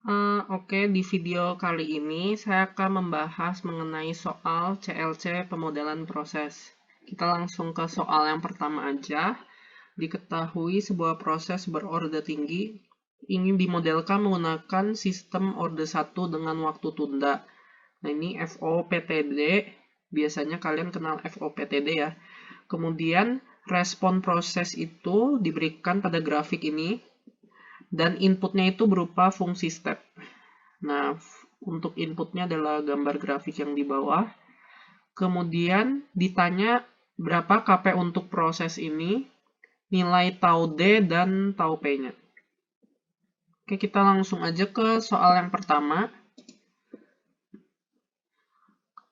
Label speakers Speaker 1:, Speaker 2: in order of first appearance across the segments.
Speaker 1: Oke, di video kali ini saya akan membahas mengenai soal CLC pemodelan proses. Kita langsung ke soal yang pertama aja. Diketahui sebuah proses berorde tinggi ingin dimodelkan menggunakan sistem orde 1 dengan waktu tunda. Nah, ini FOPTD. Biasanya kalian kenal FOPTD ya. Kemudian respon proses itu diberikan pada grafik ini. Dan inputnya itu berupa fungsi step. Nah, untuk inputnya adalah gambar grafik yang di bawah. Kemudian ditanya berapa KP untuk proses ini, nilai tau D dan tau P-nya. Oke, kita langsung aja ke soal yang pertama.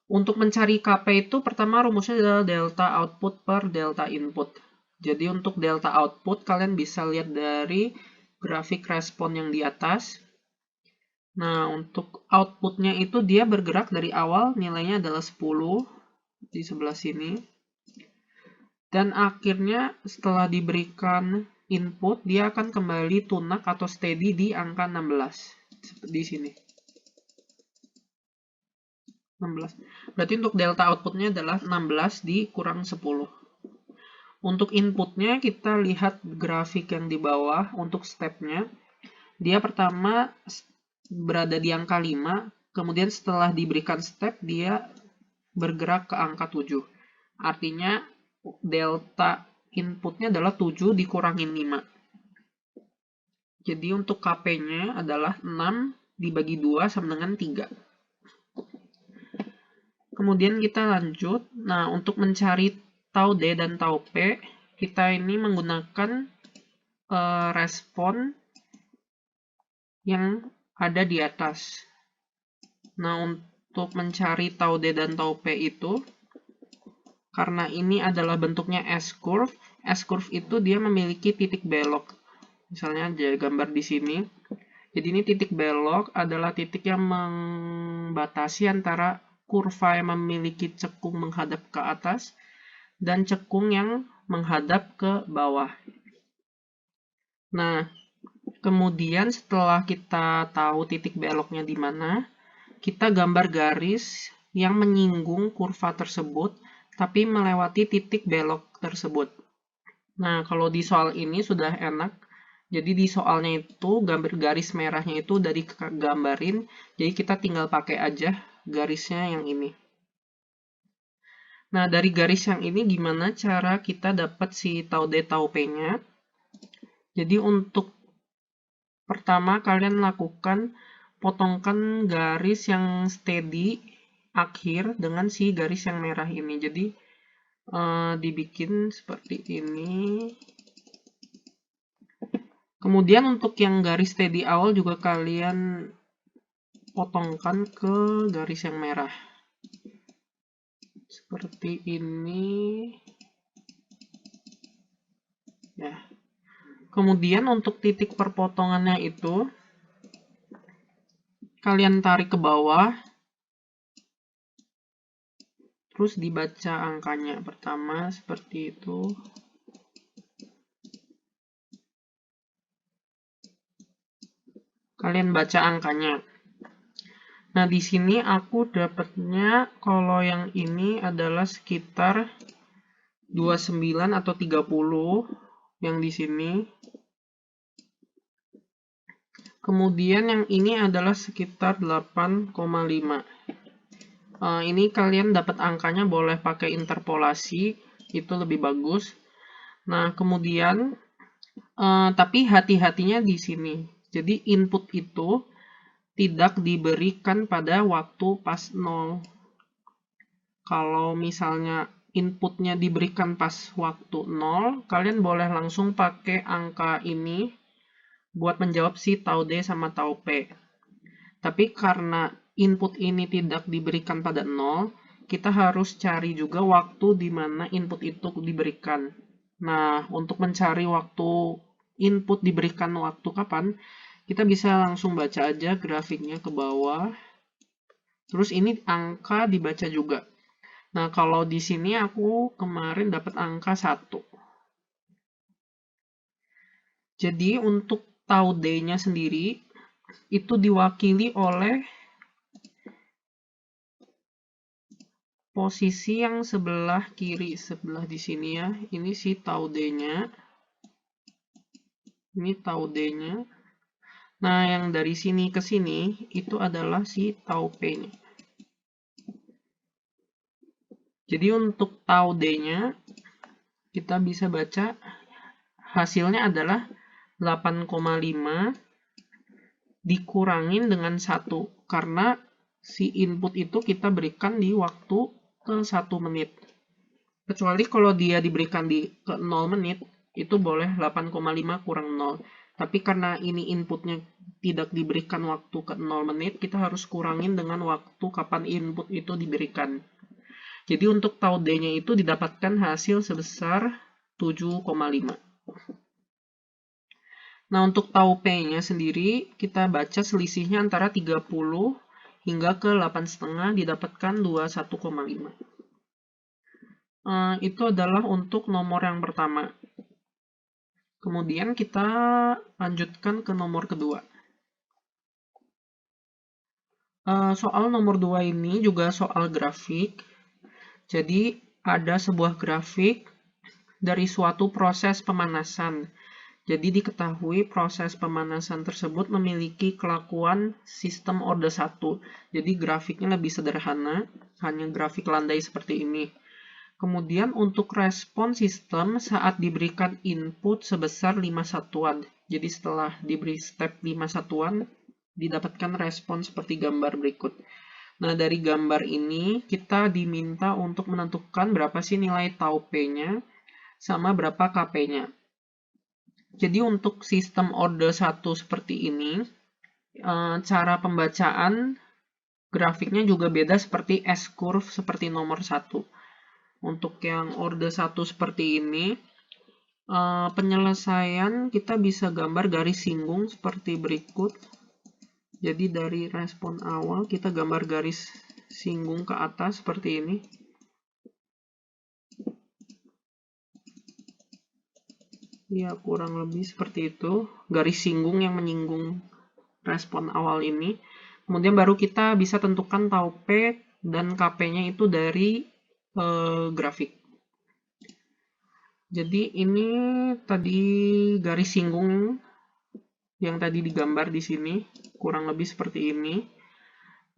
Speaker 1: Untuk mencari KP itu pertama rumusnya adalah delta output per delta input. Jadi untuk delta output kalian bisa lihat dari grafik respon yang di atas. Nah, untuk outputnya itu dia bergerak dari awal nilainya adalah 10 di sebelah sini. Dan akhirnya setelah diberikan input, dia akan kembali tunak atau steady di angka 16. Di sini. 16. Berarti untuk delta outputnya adalah 16 dikurang 10. Untuk inputnya kita lihat grafik yang di bawah untuk stepnya. Dia pertama berada di angka 5, kemudian setelah diberikan step dia bergerak ke angka 7. Artinya delta inputnya adalah 7 dikurangin 5. Jadi untuk KP-nya adalah 6 dibagi 2 sama dengan 3. Kemudian kita lanjut. Nah, untuk mencari tau D dan tau P, kita ini menggunakan respon yang ada di atas. Nah, untuk mencari tau D dan tau P itu, karena ini adalah bentuknya S-curve itu dia memiliki titik belok. Misalnya ada gambar di sini. Jadi ini titik belok adalah titik yang membatasi antara kurva yang memiliki cekung menghadap ke atas dan cekung yang menghadap ke bawah. Nah, kemudian setelah kita tahu titik beloknya di mana, kita gambar garis yang menyinggung kurva tersebut, tapi melewati titik belok tersebut. Nah, kalau di soal ini sudah enak. Jadi di soalnya itu, gambar garis merahnya itu udah digambarin, jadi kita tinggal pakai aja garisnya yang ini. Nah, dari garis yang ini gimana cara kita dapat si tau D tau P-nya? Jadi untuk pertama kalian lakukan potongkan garis yang steady akhir dengan si garis yang merah ini. Jadi dibikin seperti ini. Kemudian untuk yang garis steady awal juga kalian potongkan ke garis yang merah. Seperti ini. Ya. Kemudian untuk titik perpotongannya itu kalian tarik ke bawah. Terus dibaca angkanya. Pertama seperti itu. Kalian baca angkanya. Nah, di sini aku dapatnya kalau yang ini adalah sekitar 29 atau 30 yang di sini. Kemudian yang ini adalah sekitar 8,5. Ini kalian dapat angkanya boleh pakai interpolasi, itu lebih bagus. Nah, kemudian tapi hati-hatinya di sini. Jadi input itu tidak diberikan pada waktu pas 0. Kalau misalnya inputnya diberikan pas waktu 0, kalian boleh langsung pakai angka ini buat menjawab si tau D sama tau P. Tapi karena input ini tidak diberikan pada 0, kita harus cari juga waktu di mana input itu diberikan. Nah, untuk mencari waktu input diberikan waktu kapan, kita bisa langsung baca aja grafiknya ke bawah. Terus ini angka dibaca juga. Nah, kalau di sini aku kemarin dapat angka 1. Jadi, untuk tau D-nya sendiri, itu diwakili oleh posisi yang sebelah kiri, sebelah di sini ya. Ini si tau D-nya. Ini tau D-nya. Nah, yang dari sini ke sini itu adalah si tau P-nya. Jadi untuk tau D-nya kita bisa baca hasilnya adalah 8,5 dikurangin dengan 1 karena si input itu kita berikan di waktu ke 1 menit. Kecuali kalau dia diberikan ke 0 menit, itu boleh 8,5 kurang 0. Tapi karena ini inputnya tidak diberikan waktu ke 0 menit, kita harus kurangin dengan waktu kapan input itu diberikan. Jadi untuk tau D-nya itu didapatkan hasil sebesar 7,5. Nah, untuk tau P-nya sendiri, kita baca selisihnya antara 30 hingga ke 8,5 didapatkan 21,5. Itu adalah untuk nomor yang pertama. Kemudian kita lanjutkan ke nomor kedua. Soal nomor 2 ini juga soal grafik. Jadi, ada sebuah grafik dari suatu proses pemanasan. Jadi diketahui proses pemanasan tersebut memiliki kelakuan sistem orde 1. Jadi grafiknya lebih sederhana, hanya grafik landai seperti ini. Kemudian untuk respon sistem saat diberikan input sebesar 5 satuan. Jadi setelah diberi step 5 satuan, didapatkan respon seperti gambar berikut. Nah, dari gambar ini kita diminta untuk menentukan berapa sih nilai tau P-nya sama berapa Kp-nya. Jadi untuk sistem orde 1 seperti ini, cara pembacaan grafiknya juga beda seperti S-curve seperti nomor 1. Untuk yang orde 1 seperti ini, penyelesaian kita bisa gambar garis singgung seperti berikut. Jadi dari respon awal kita gambar garis singgung ke atas seperti ini. Ya, kurang lebih seperti itu. Garis singgung yang menyinggung respon awal ini. Kemudian baru kita bisa tentukan tau P dan Kp-nya itu dari grafik. Jadi ini tadi garis singgung yang tadi digambar di sini. Kurang lebih seperti ini.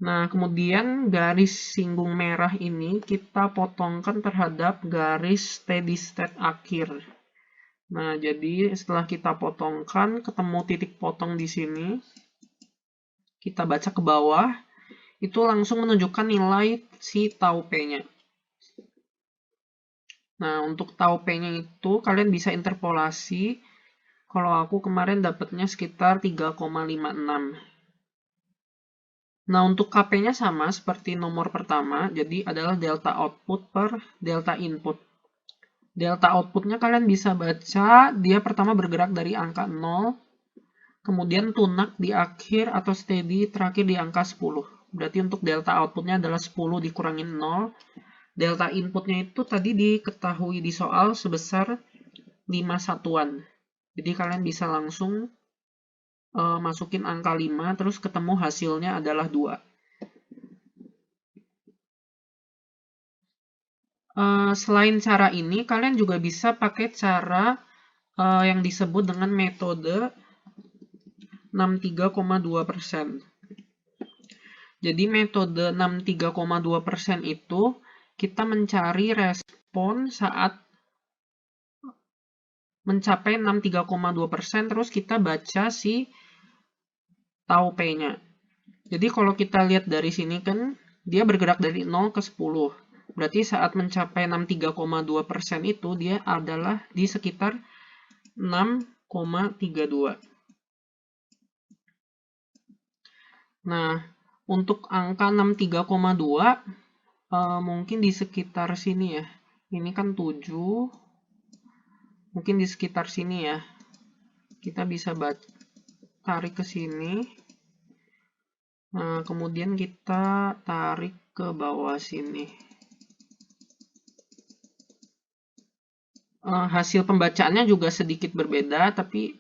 Speaker 1: Nah, kemudian garis singgung merah ini kita potongkan terhadap garis steady state akhir. Nah, jadi setelah kita potongkan, ketemu titik potong di sini, kita baca ke bawah, itu langsung menunjukkan nilai si tau P-nya. Nah, untuk tau P-nya itu, kalian bisa interpolasi. Kalau aku kemarin dapatnya sekitar 3,56. Nah, untuk Kp-nya sama seperti nomor pertama, jadi adalah delta output per delta input. Delta outputnya kalian bisa baca, dia pertama bergerak dari angka 0, kemudian tunak di akhir atau steady terakhir di angka 10. Berarti untuk delta outputnya adalah 10 dikurangin 0. Delta inputnya itu tadi diketahui di soal sebesar 5 satuan. Jadi kalian bisa langsung masukin angka 5, terus ketemu hasilnya adalah 2. Selain cara ini, kalian juga bisa pakai cara yang disebut dengan metode 63,2%. Jadi metode 63,2% itu kita mencari respon saat mencapai 63,2%, terus kita baca si tau P-nya. Jadi kalau kita lihat dari sini kan dia bergerak dari 0 ke 10. Berarti saat mencapai 63,2% itu dia adalah di sekitar 6,32. Nah, untuk angka 63,2 mungkin di sekitar sini ya. Ini kan 7. Mungkin di sekitar sini ya. Kita bisa tarik ke sini. Nah, kemudian kita tarik ke bawah sini. Hasil pembacaannya juga sedikit berbeda, tapi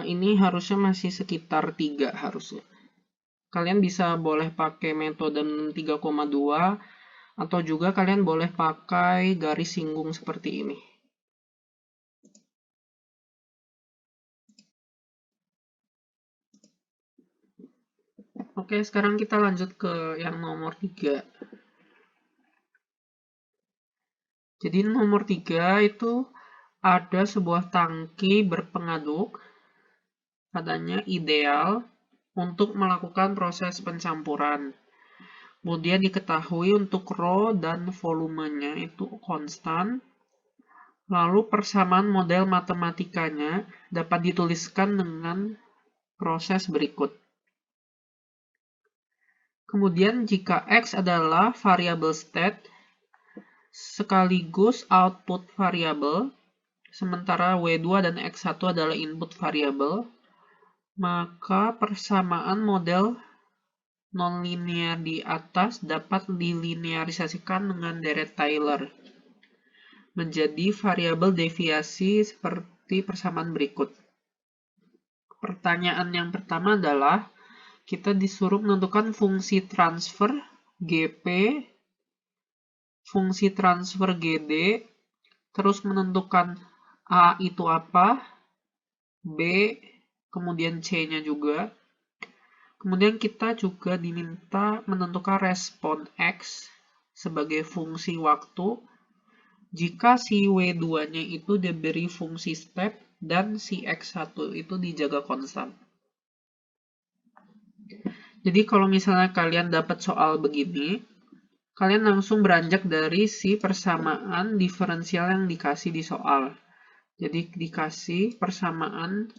Speaker 1: ini harusnya masih sekitar 3 harusnya. Kalian bisa boleh pakai metode 3,2 atau juga kalian boleh pakai garis singgung seperti ini. Oke, sekarang kita lanjut ke yang nomor 3. Jadi nomor 3 itu ada sebuah tangki berpengaduk, padanya ideal untuk melakukan proses pencampuran. Kemudian diketahui untuk rho dan volumenya itu konstan. Lalu persamaan model matematikanya dapat dituliskan dengan proses berikut. Kemudian jika X adalah variabel state sekaligus output variabel, sementara W2 dan X1 adalah input variabel, maka persamaan model nonlinear di atas dapat dilinearisasikan dengan deret Taylor menjadi variabel deviasi seperti persamaan berikut. Pertanyaan yang pertama adalah kita disuruh menentukan fungsi transfer GP, fungsi transfer GD, terus menentukan A itu apa, B, kemudian C-nya juga. Kemudian kita juga diminta menentukan respon X sebagai fungsi waktu jika si W2-nya itu diberi fungsi step dan si X1 itu dijaga konstan. Jadi kalau misalnya kalian dapat soal begini, kalian langsung beranjak dari si persamaan diferensial yang dikasih di soal. Jadi dikasih persamaan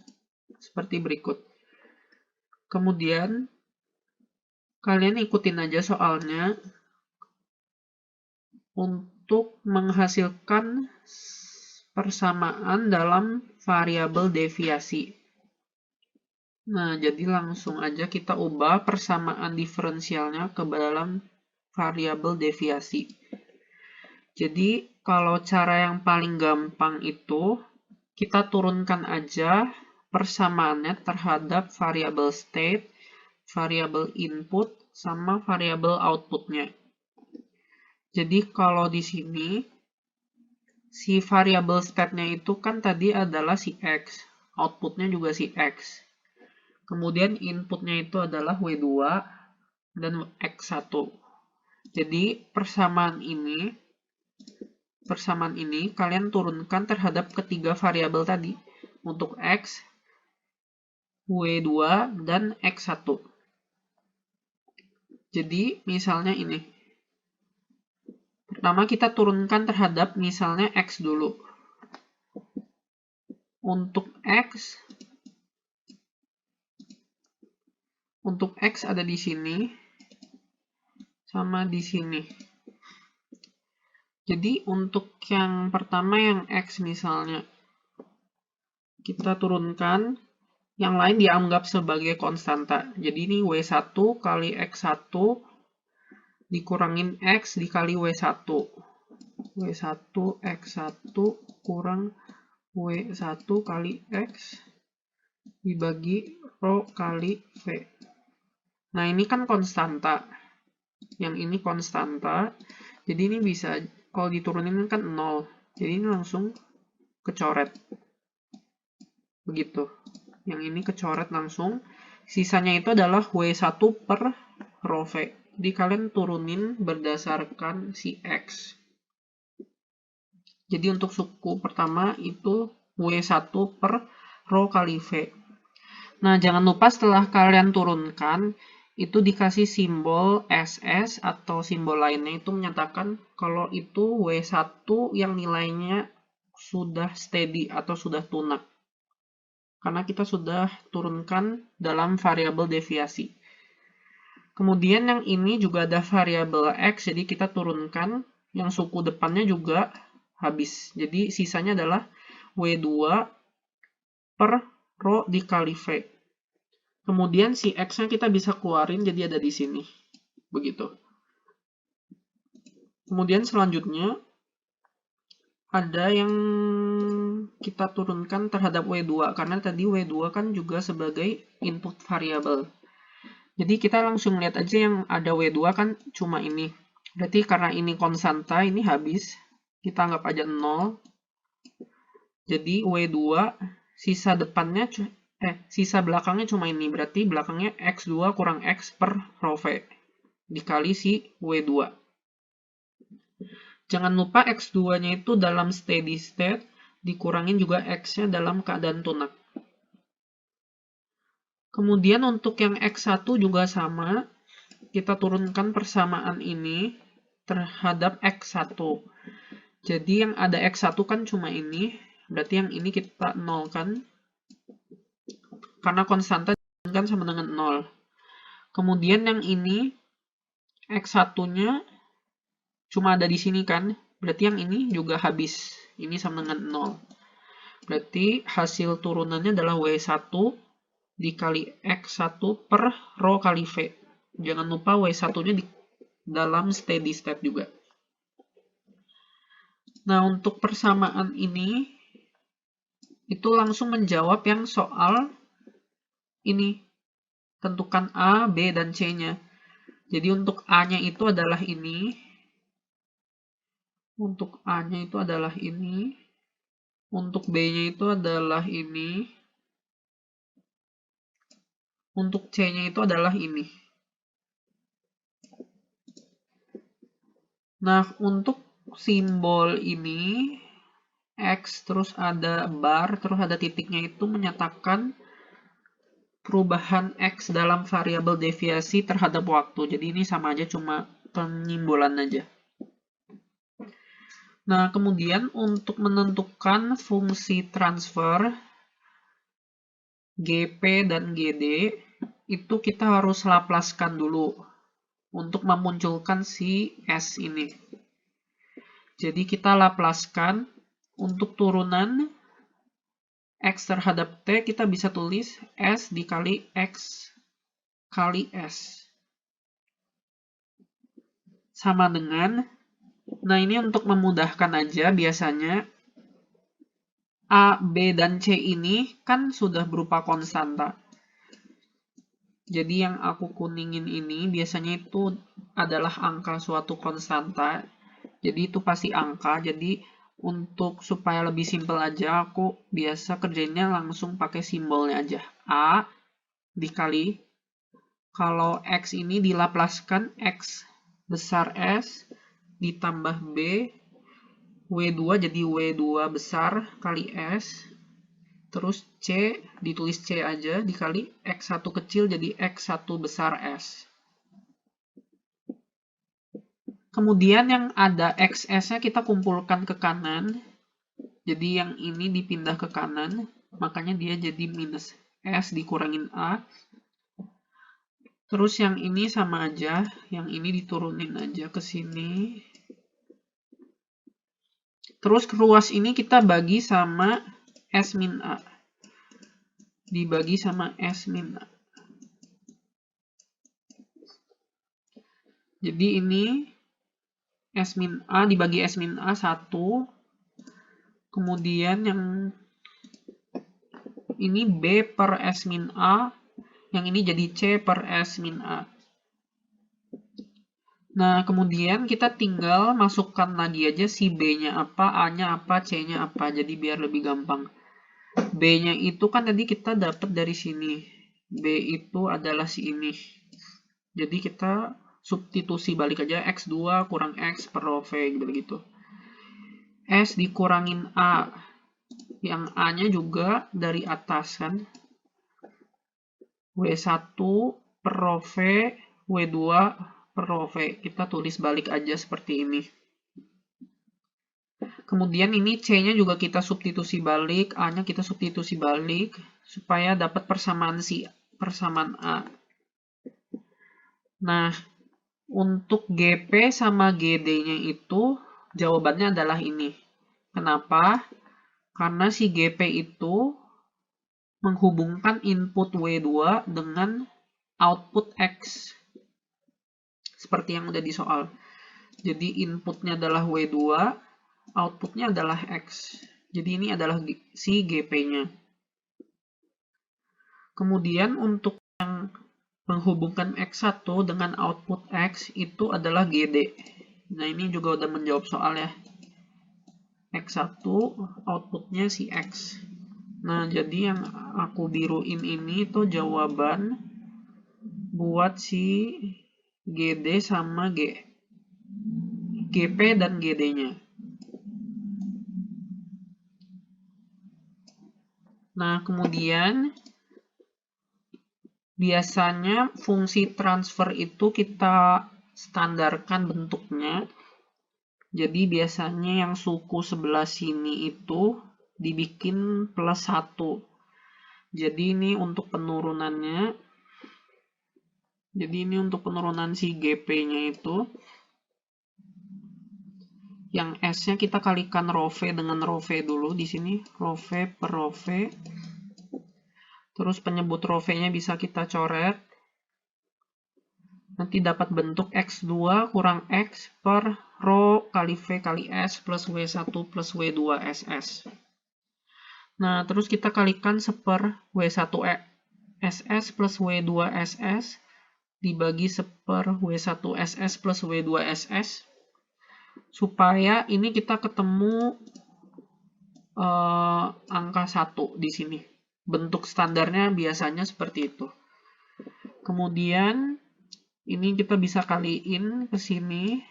Speaker 1: seperti berikut. Kemudian kalian ikutin aja soalnya untuk menghasilkan persamaan dalam variabel deviasi. Nah, jadi langsung aja kita ubah persamaan diferensialnya ke dalam variabel deviasi. Jadi, kalau cara yang paling gampang itu, kita turunkan aja persamaannya terhadap variabel state, variabel input, sama variabel outputnya. Jadi, kalau di sini, si variabel state-nya itu kan tadi adalah si X, outputnya juga si X. Kemudian inputnya itu adalah W2 dan X1. Jadi persamaan ini kalian turunkan terhadap ketiga variabel tadi untuk X, W2, dan X1. Jadi misalnya ini. Pertama kita turunkan terhadap misalnya X dulu. Untuk X ada di sini sama di sini. Jadi untuk yang pertama yang X misalnya kita turunkan, yang lain dianggap sebagai konstanta. Jadi ini W1 kali X1 dikurangin X dikali W1. W1 X1 kurang W1 kali X dibagi rho kali V. Nah, ini kan konstanta. Yang ini konstanta. Jadi ini bisa, kalau diturunin kan 0. Jadi ini langsung kecoret. Begitu. Yang ini kecoret langsung. Sisanya itu adalah W1 per rho V. Jadi kalian turunin berdasarkan si X. Jadi untuk suku pertama itu W1 per rho kali V. Nah, jangan lupa setelah kalian turunkan, itu dikasih simbol SS atau simbol lainnya itu menyatakan kalau itu W1 yang nilainya sudah steady atau sudah tunak. Karena kita sudah turunkan dalam variabel deviasi. Kemudian yang ini juga ada variabel X, jadi kita turunkan yang suku depannya juga habis. Jadi sisanya adalah W2 per rho dikali V. Kemudian si X-nya kita bisa keluarin, jadi ada di sini. Begitu. Kemudian selanjutnya, ada yang yang kita turunkan terhadap W2, karena tadi W2 kan juga sebagai input variabel. Jadi kita langsung lihat aja yang ada W2 kan cuma ini. Berarti karena ini konstanta, ini habis. Kita anggap aja 0. Jadi W2 sisa depannya sisa belakangnya cuma ini. Berarti belakangnya X2 kurang X per rho V dikali si W2. Jangan lupa X2-nya itu dalam steady state, dikurangin juga X-nya dalam keadaan tunak. Kemudian untuk yang X1 juga sama, kita turunkan persamaan ini terhadap X1. Jadi yang ada X1 kan cuma ini, berarti yang ini kita nolkan, karena konstanta kan sama dengan 0. Kemudian yang ini, X1-nya cuma ada di sini kan, berarti yang ini juga habis, ini sama dengan 0. Berarti hasil turunannya adalah W1 dikali X1 per rho kali V. Jangan lupa W1-nya di dalam steady state juga. Nah, untuk persamaan ini, itu langsung menjawab yang soal ini. Tentukan A, B, dan C-nya. Jadi untuk A-nya itu adalah ini. Untuk A-nya itu adalah ini. Untuk B-nya itu adalah ini. Untuk C-nya itu adalah ini. Nah, untuk simbol ini, X, terus ada bar, terus ada titiknya itu menyatakan perubahan X dalam variabel deviasi terhadap waktu. Jadi ini sama aja, cuma penyimbolan aja. Nah, kemudian untuk menentukan fungsi transfer GP dan GD, itu kita harus laplaskan dulu untuk memunculkan si S ini. Jadi kita laplaskan untuk turunan X terhadap T, kita bisa tulis S dikali X kali S. Sama dengan, nah ini untuk memudahkan aja, biasanya A, B, dan C ini kan sudah berupa konstanta. Jadi yang aku kuningin ini biasanya itu adalah angka suatu konstanta. Jadi itu pasti angka. Jadi untuk supaya lebih simpel aja, aku biasa kerjainnya langsung pakai simbolnya aja. A dikali, kalau X ini dilaplaskan X besar S ditambah B, W2 jadi W2 besar kali S, terus C, ditulis C aja, dikali X1 kecil jadi X1 besar S. Kemudian yang ada XS-nya kita kumpulkan ke kanan, jadi yang ini dipindah ke kanan, makanya dia jadi minus S dikurangin A. Terus yang ini sama aja, yang ini diturunin aja ke sini. Terus ruas ini kita bagi sama S min A. Dibagi sama S min A. Jadi ini S min A dibagi S min A 1. Kemudian yang ini B per S min A. Yang ini jadi C per S min A. Nah, kemudian kita tinggal masukkan lagi aja si B-nya apa, A-nya apa, C-nya apa. Jadi biar lebih gampang. B-nya itu kan tadi kita dapat dari sini. B itu adalah si ini. Jadi kita substitusi balik aja X2 kurang X per rho V gitu. S dikurangin A. Yang A-nya juga dari atas kan. W1 per rho V, W2 per rho V. Kita tulis balik aja seperti ini. Kemudian ini C-nya juga kita substitusi balik, A-nya kita substitusi balik, supaya dapat persamaan A. Nah, untuk GP sama GD-nya itu, jawabannya adalah ini. Kenapa? Karena si GP itu menghubungkan input W2 dengan output X. Seperti yang udah di soal. Jadi inputnya adalah W2, outputnya adalah X. Jadi ini adalah si GP-nya. Kemudian untuk yang menghubungkan X1 dengan output X itu adalah GD. Nah, ini juga udah menjawab soal ya. X1 outputnya si X. Nah, jadi yang aku biruin ini itu jawaban buat si GD sama GP dan GD-nya. Nah, kemudian biasanya fungsi transfer itu kita standarkan bentuknya. Jadi biasanya yang suku sebelah sini itu dibikin plus 1. Jadi ini untuk penurunannya. Jadi ini untuk penurunan si GP-nya itu. Yang S-nya kita kalikan rho V dengan rho V dulu di sini. Rho V per rho V. Terus penyebut rho V-nya bisa kita coret. Nanti dapat bentuk X2 kurang X per rho kali V kali S plus W1 plus W2 SS. Nah, terus kita kalikan seper W1 SS plus W2 SS dibagi seper W1 SS plus W2 SS. Supaya ini kita ketemu angka 1 di sini. Bentuk standarnya biasanya seperti itu. Kemudian ini kita bisa kaliin ke sini,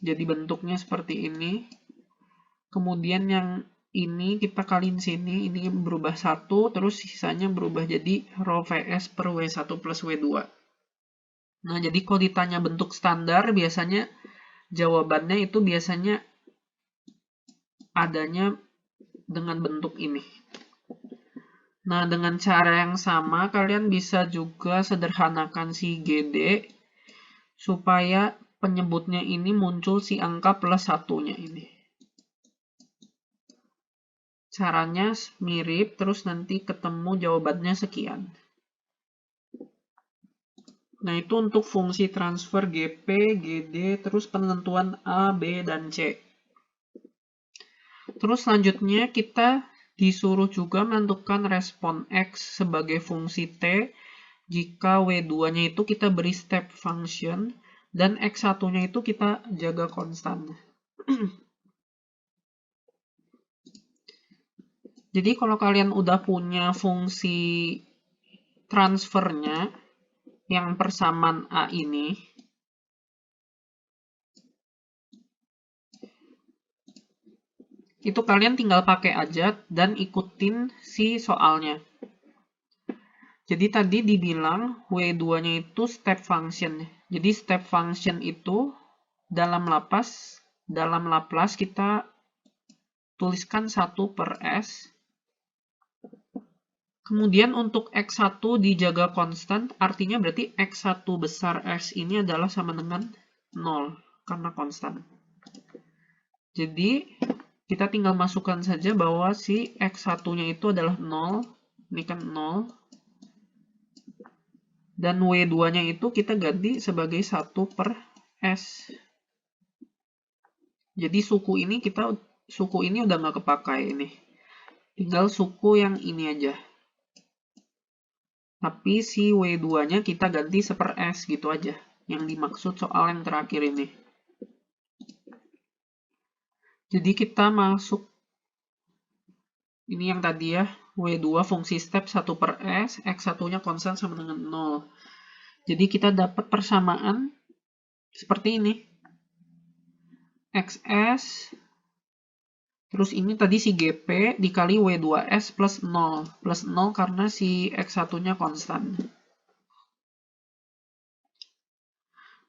Speaker 1: jadi bentuknya seperti ini. Kemudian yang ini kita kaliin sini, ini berubah 1, terus sisanya berubah jadi rho VS per W1 plus W2. Nah, jadi kalau ditanya bentuk standar, biasanya jawabannya itu biasanya adanya dengan bentuk ini. Nah, dengan cara yang sama, kalian bisa juga sederhanakan si GD supaya penyebutnya ini muncul si angka plus 1-nya ini. Caranya mirip, terus nanti ketemu jawabannya sekian. Nah, itu untuk fungsi transfer GP, GD, terus penentuan A, B, dan C. Terus selanjutnya kita disuruh juga menentukan respon X sebagai fungsi T jika W2-nya itu kita beri step function dan X1-nya itu kita jaga konstan. Jadi kalau kalian udah punya fungsi transfernya yang persamaan A ini, itu kalian tinggal pakai aja dan ikutin si soalnya. Jadi tadi dibilang W2-nya itu step function. Jadi step function itu dalam Laplace kita tuliskan 1 per S. Kemudian untuk X1 dijaga konstan, artinya berarti X1 besar S ini adalah sama dengan 0, karena konstan. Jadi, kita tinggal masukkan saja bahwa si X1-nya itu adalah 0, ini kan 0, dan W2-nya itu kita ganti sebagai 1 per S. Jadi suku ini udah nggak kepakai ini. Tinggal suku yang ini aja. Tapi si W2-nya kita ganti seper S gitu aja. Yang dimaksud soal yang terakhir ini. Jadi kita masuk ini yang tadi ya. W2 fungsi step 1 per S. X1-nya konstan sama dengan 0. Jadi kita dapat persamaan seperti ini. XS. Terus ini tadi si GP dikali W2S plus 0. Plus 0 karena si X1-nya konstan.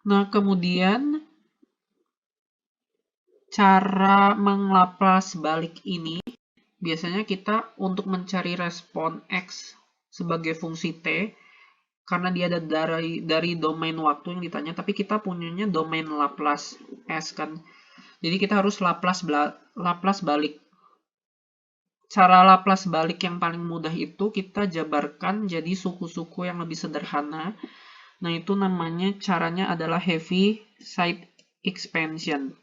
Speaker 1: Nah, kemudian cara menglaplace balik ini, biasanya kita untuk mencari respon X sebagai fungsi T, karena dia ada dari domain waktu yang ditanya, tapi kita punyanya domain Laplace S kan. Jadi kita harus Laplace balik. Cara Laplace balik yang paling mudah itu kita jabarkan jadi suku-suku yang lebih sederhana. Nah, itu namanya caranya adalah Heaviside expansion.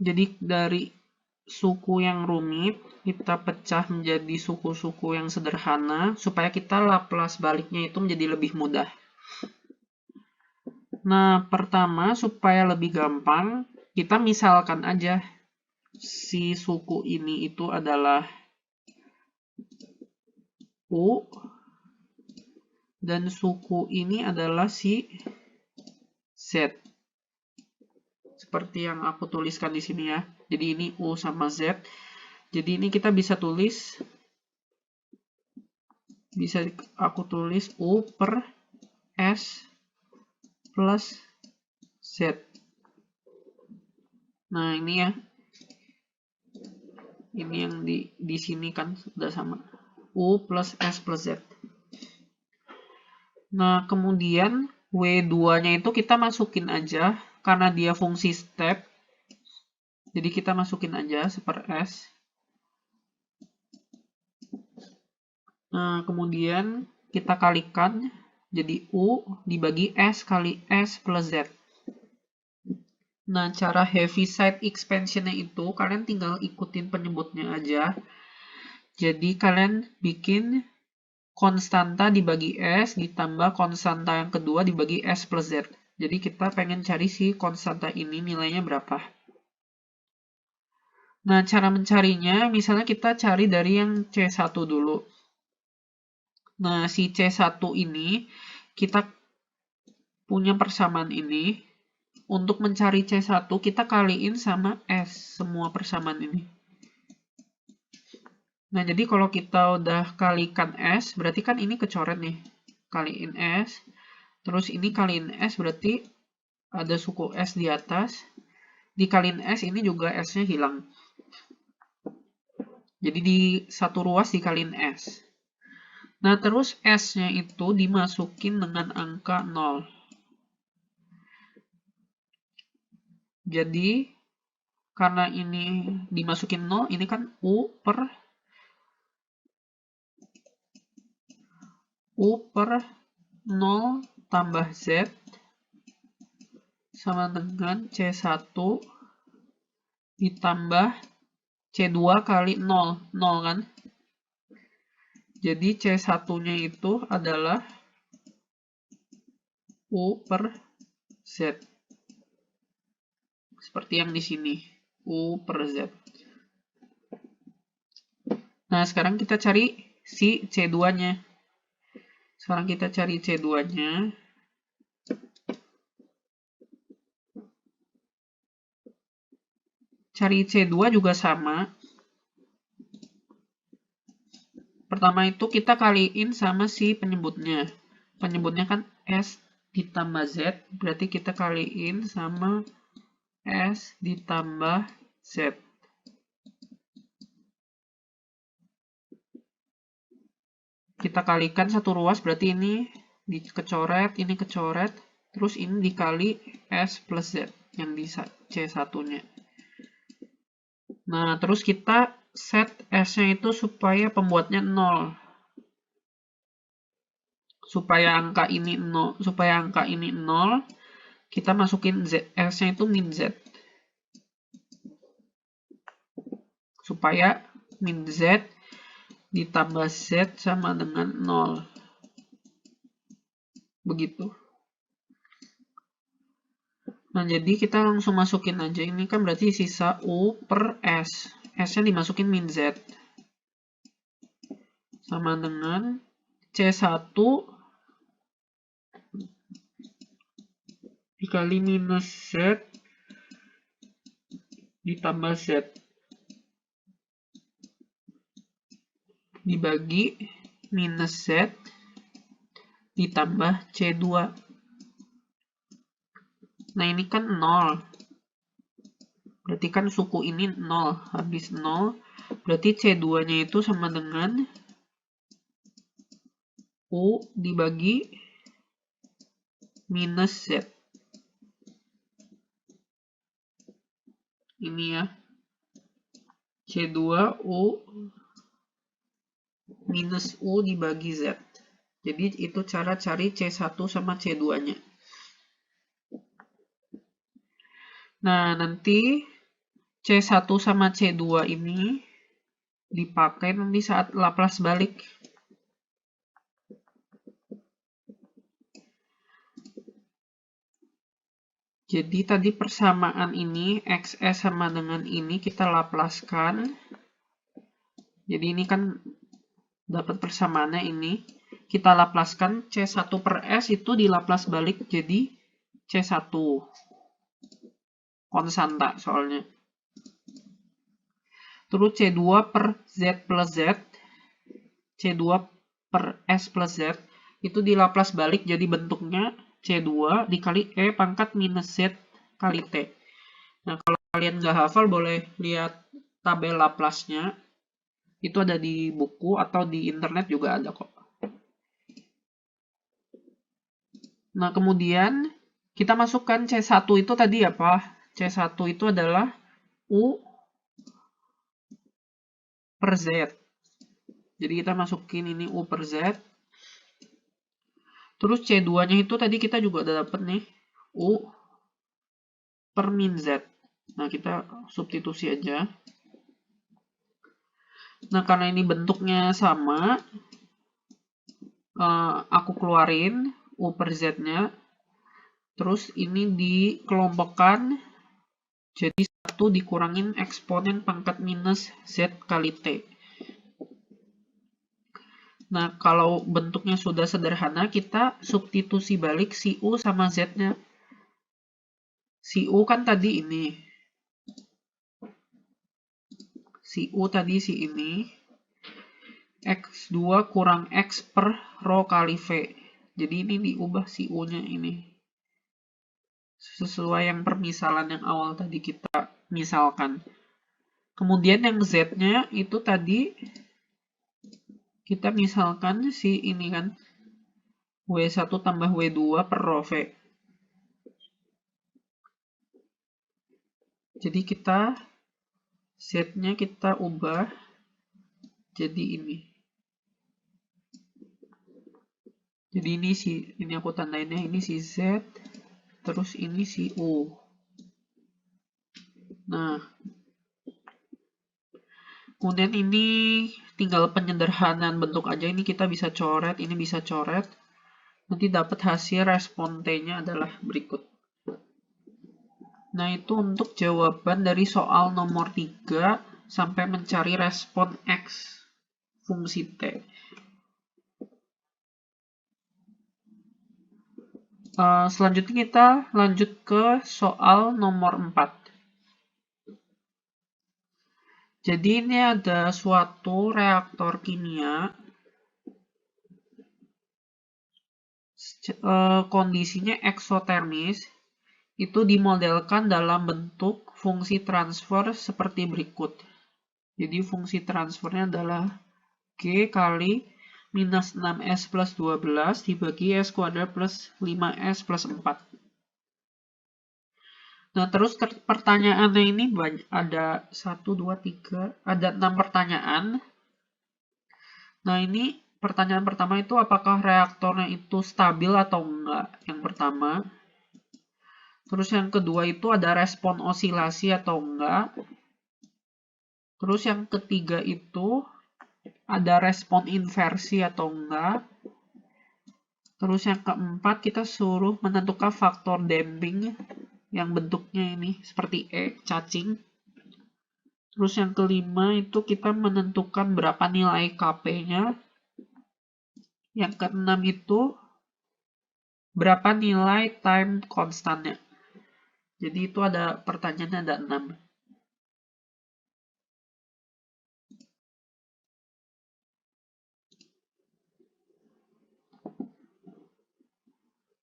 Speaker 1: Jadi dari suku yang rumit, kita pecah menjadi suku-suku yang sederhana, supaya kita Laplace baliknya itu menjadi lebih mudah. Nah, pertama, supaya lebih gampang, kita misalkan aja si suku ini itu adalah U, dan suku ini adalah si Z. Seperti yang aku tuliskan di sini ya. Jadi ini U sama Z. Jadi ini kita bisa aku tulis U per S plus Z. Nah, ini ya. Ini yang di sini kan sudah sama. U plus S plus Z. Nah, kemudian W2-nya itu kita masukin aja karena dia fungsi step. Jadi kita masukin aja per S. Nah, kemudian kita kalikan jadi U dibagi S kali S plus Z. Nah, cara Heaviside expansion-nya itu kalian tinggal ikutin penyebutnya aja. Jadi kalian bikin konstanta dibagi S ditambah konstanta yang kedua dibagi S plus Z. Jadi kita pengen cari si konstanta ini nilainya berapa. Nah, cara mencarinya misalnya kita cari dari yang C1 dulu. Nah, si C1 ini kita punya persamaan ini. Untuk mencari C1 kita kaliin sama S semua persamaan ini. Nah, jadi kalau kita udah kalikan S, berarti kan ini kecoret nih. Kaliin S. Terus ini kaliin S berarti ada suku S di atas. Dikaliin S ini juga S-nya hilang. Jadi di satu ruas dikaliin S. Nah, terus S-nya itu dimasukin dengan angka 0. Jadi, karena ini dimasukin 0, ini kan U per 0 tambah Z sama dengan C1 ditambah C2 kali 0. 0 kan? Jadi C1-nya itu adalah U per Z. Seperti yang di sini. U per Z. Nah, sekarang kita cari si C2-nya. Sekarang kita cari C2-nya. Cari C2 juga sama. Pertama itu kita kaliin sama si penyebutnya. Penyebutnya kan S ditambah Z, berarti kita kaliin sama S ditambah Z. Kita kalikan satu ruas, berarti ini dikecoret, ini kecoret, terus ini dikali S plus Z yang di C1-nya. Nah, terus kita set S-nya itu supaya pembuatnya 0. Supaya angka ini 0, kita masukin Z, S-nya itu min Z. Supaya min Z ditambah Z sama dengan 0. Begitu. Nah, jadi kita langsung masukin aja. Ini kan berarti sisa U per S. S-nya dimasukin min Z. Sama dengan C1 dikali minus Z ditambah Z. Dibagi minus Z ditambah C2. Nah, ini kan 0. Berarti kan suku ini 0. Habis 0, berarti C2-nya itu sama dengan U dibagi minus Z. Ini ya. C2U minus U dibagi Z. Jadi itu cara cari C1 sama C2-nya. Nah, nanti C1 sama C2 ini dipakai nanti saat Laplace balik. Jadi tadi persamaan ini, XS sama dengan ini kita laplaskan. Jadi ini kan dapat persamaannya ini. Kita laplaskan C1 per S itu dilaplace balik jadi C1. Konstanta soalnya. Terus C2 per Z plus Z. C2 per S plus Z. Itu dilaplace balik jadi bentuknya C2 dikali E pangkat minus Z kali T. Nah, kalau kalian nggak hafal boleh lihat tabel Laplace-nya. Itu ada di buku atau di internet juga ada kok. Nah, kemudian kita masukkan C1 itu tadi apa? C1 itu adalah U per Z. Jadi kita masukin ini U per Z. Terus C2-nya itu tadi kita juga udah dapet nih. U per min Z. Nah, kita substitusi aja. Nah, karena ini bentuknya sama, aku keluarin U per Z-nya. Terus ini dikelompokkan jadi 1 dikurangin eksponen pangkat minus Z kali T. Nah, kalau bentuknya sudah sederhana, kita substitusi balik si U sama Z-nya. Si U kan tadi ini. Si U tadi si ini. X2 kurang X per rho kali V. Jadi ini diubah si U-nya ini. Sesuai yang permisalan yang awal tadi kita misalkan. Kemudian yang Z-nya itu tadi kita misalkan si ini kan. W1 tambah W2 per rho V. Jadi kita Z-nya kita ubah jadi ini. Jadi ini aku tandainnya ini si Z, terus ini si U. Nah, kemudian ini tinggal penyederhanaan bentuk aja. Ini kita bisa coret, ini bisa coret. Nanti dapat hasil respon T-nya adalah berikut. Nah, itu untuk jawaban dari soal nomor 3 sampai mencari respon X fungsi T. Selanjutnya kita lanjut ke soal nomor 4. Jadi ini ada suatu reaktor kimia. Kondisinya eksotermis. Itu dimodelkan dalam bentuk fungsi transfer seperti berikut. Jadi fungsi transfernya adalah G kali minus 6S plus 12 dibagi S kuadrat plus 5S plus 4. Nah, terus pertanyaannya ini ada 1, 2, 3, ada 6 pertanyaan. Nah, ini pertanyaan pertama itu apakah reaktornya itu stabil atau enggak? Yang pertama. Terus yang kedua itu ada respon osilasi atau enggak? Terus yang ketiga itu ada respon inversi atau enggak? Terus yang keempat kita suruh menentukan faktor damping yang bentuknya ini seperti E, cacing. Terus yang kelima itu kita menentukan berapa nilai Kp-nya. Yang keenam itu berapa nilai time constantnya. Jadi itu ada pertanyaannya ada 6.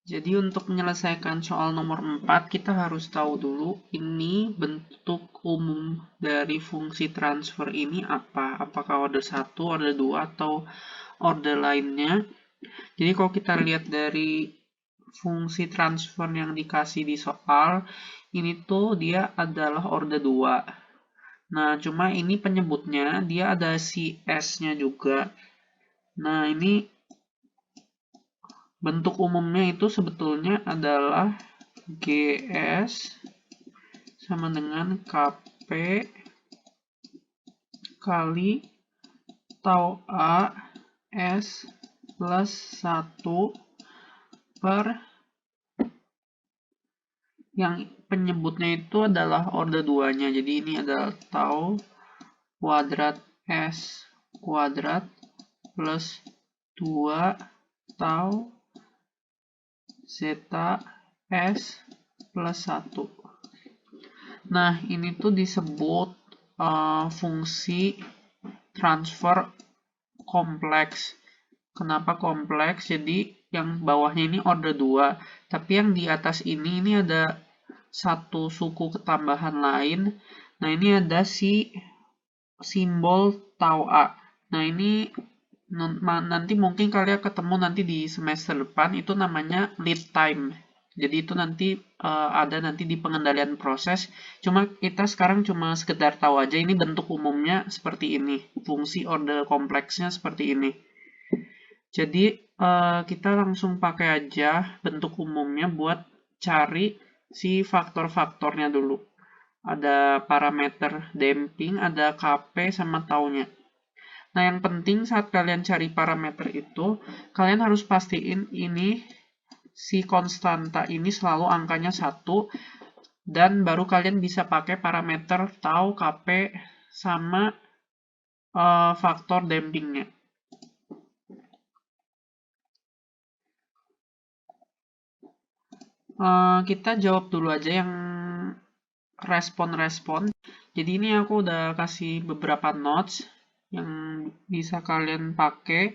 Speaker 1: Jadi untuk menyelesaikan soal nomor 4, kita harus tahu dulu ini bentuk umum dari fungsi transfer ini apa. Apakah order 1, order 2, atau order lainnya. Jadi kalau kita lihat dari fungsi transfer yang dikasih di soal, ini tuh dia adalah order 2. Nah, cuma ini penyebutnya, dia ada si S-nya juga. Nah, ini bentuk umumnya itu sebetulnya adalah GS sama dengan Kp P kali tau A S plus 1 per yang penyebutnya itu adalah orde 2-nya. Jadi ini adalah tau kuadrat S kuadrat plus 2 tau zeta S plus 1. Nah, ini tuh disebut fungsi transfer kompleks. Kenapa kompleks? Jadi yang bawahnya ini orde 2, tapi yang di atas ini ada satu suku ketambahan lain. Nah, ini ada si simbol tau A. Nah, ini nanti mungkin kalian ketemu nanti di semester depan, itu namanya lead time. Jadi itu nanti ada nanti di pengendalian proses. Cuma kita sekarang cuma sekedar tahu aja ini bentuk umumnya seperti ini. Fungsi orde kompleksnya seperti ini. Jadi kita langsung pakai aja bentuk umumnya buat cari si faktor-faktornya dulu. Ada parameter damping, ada Kp sama taunya. Nah, yang penting saat kalian cari parameter itu, kalian harus pastiin ini si konstanta ini selalu angkanya 1, dan baru kalian bisa pakai parameter tau, Kp, sama faktor dampingnya. Kita jawab dulu aja yang respon-respon. Jadi ini aku udah kasih beberapa notes yang bisa kalian pakai.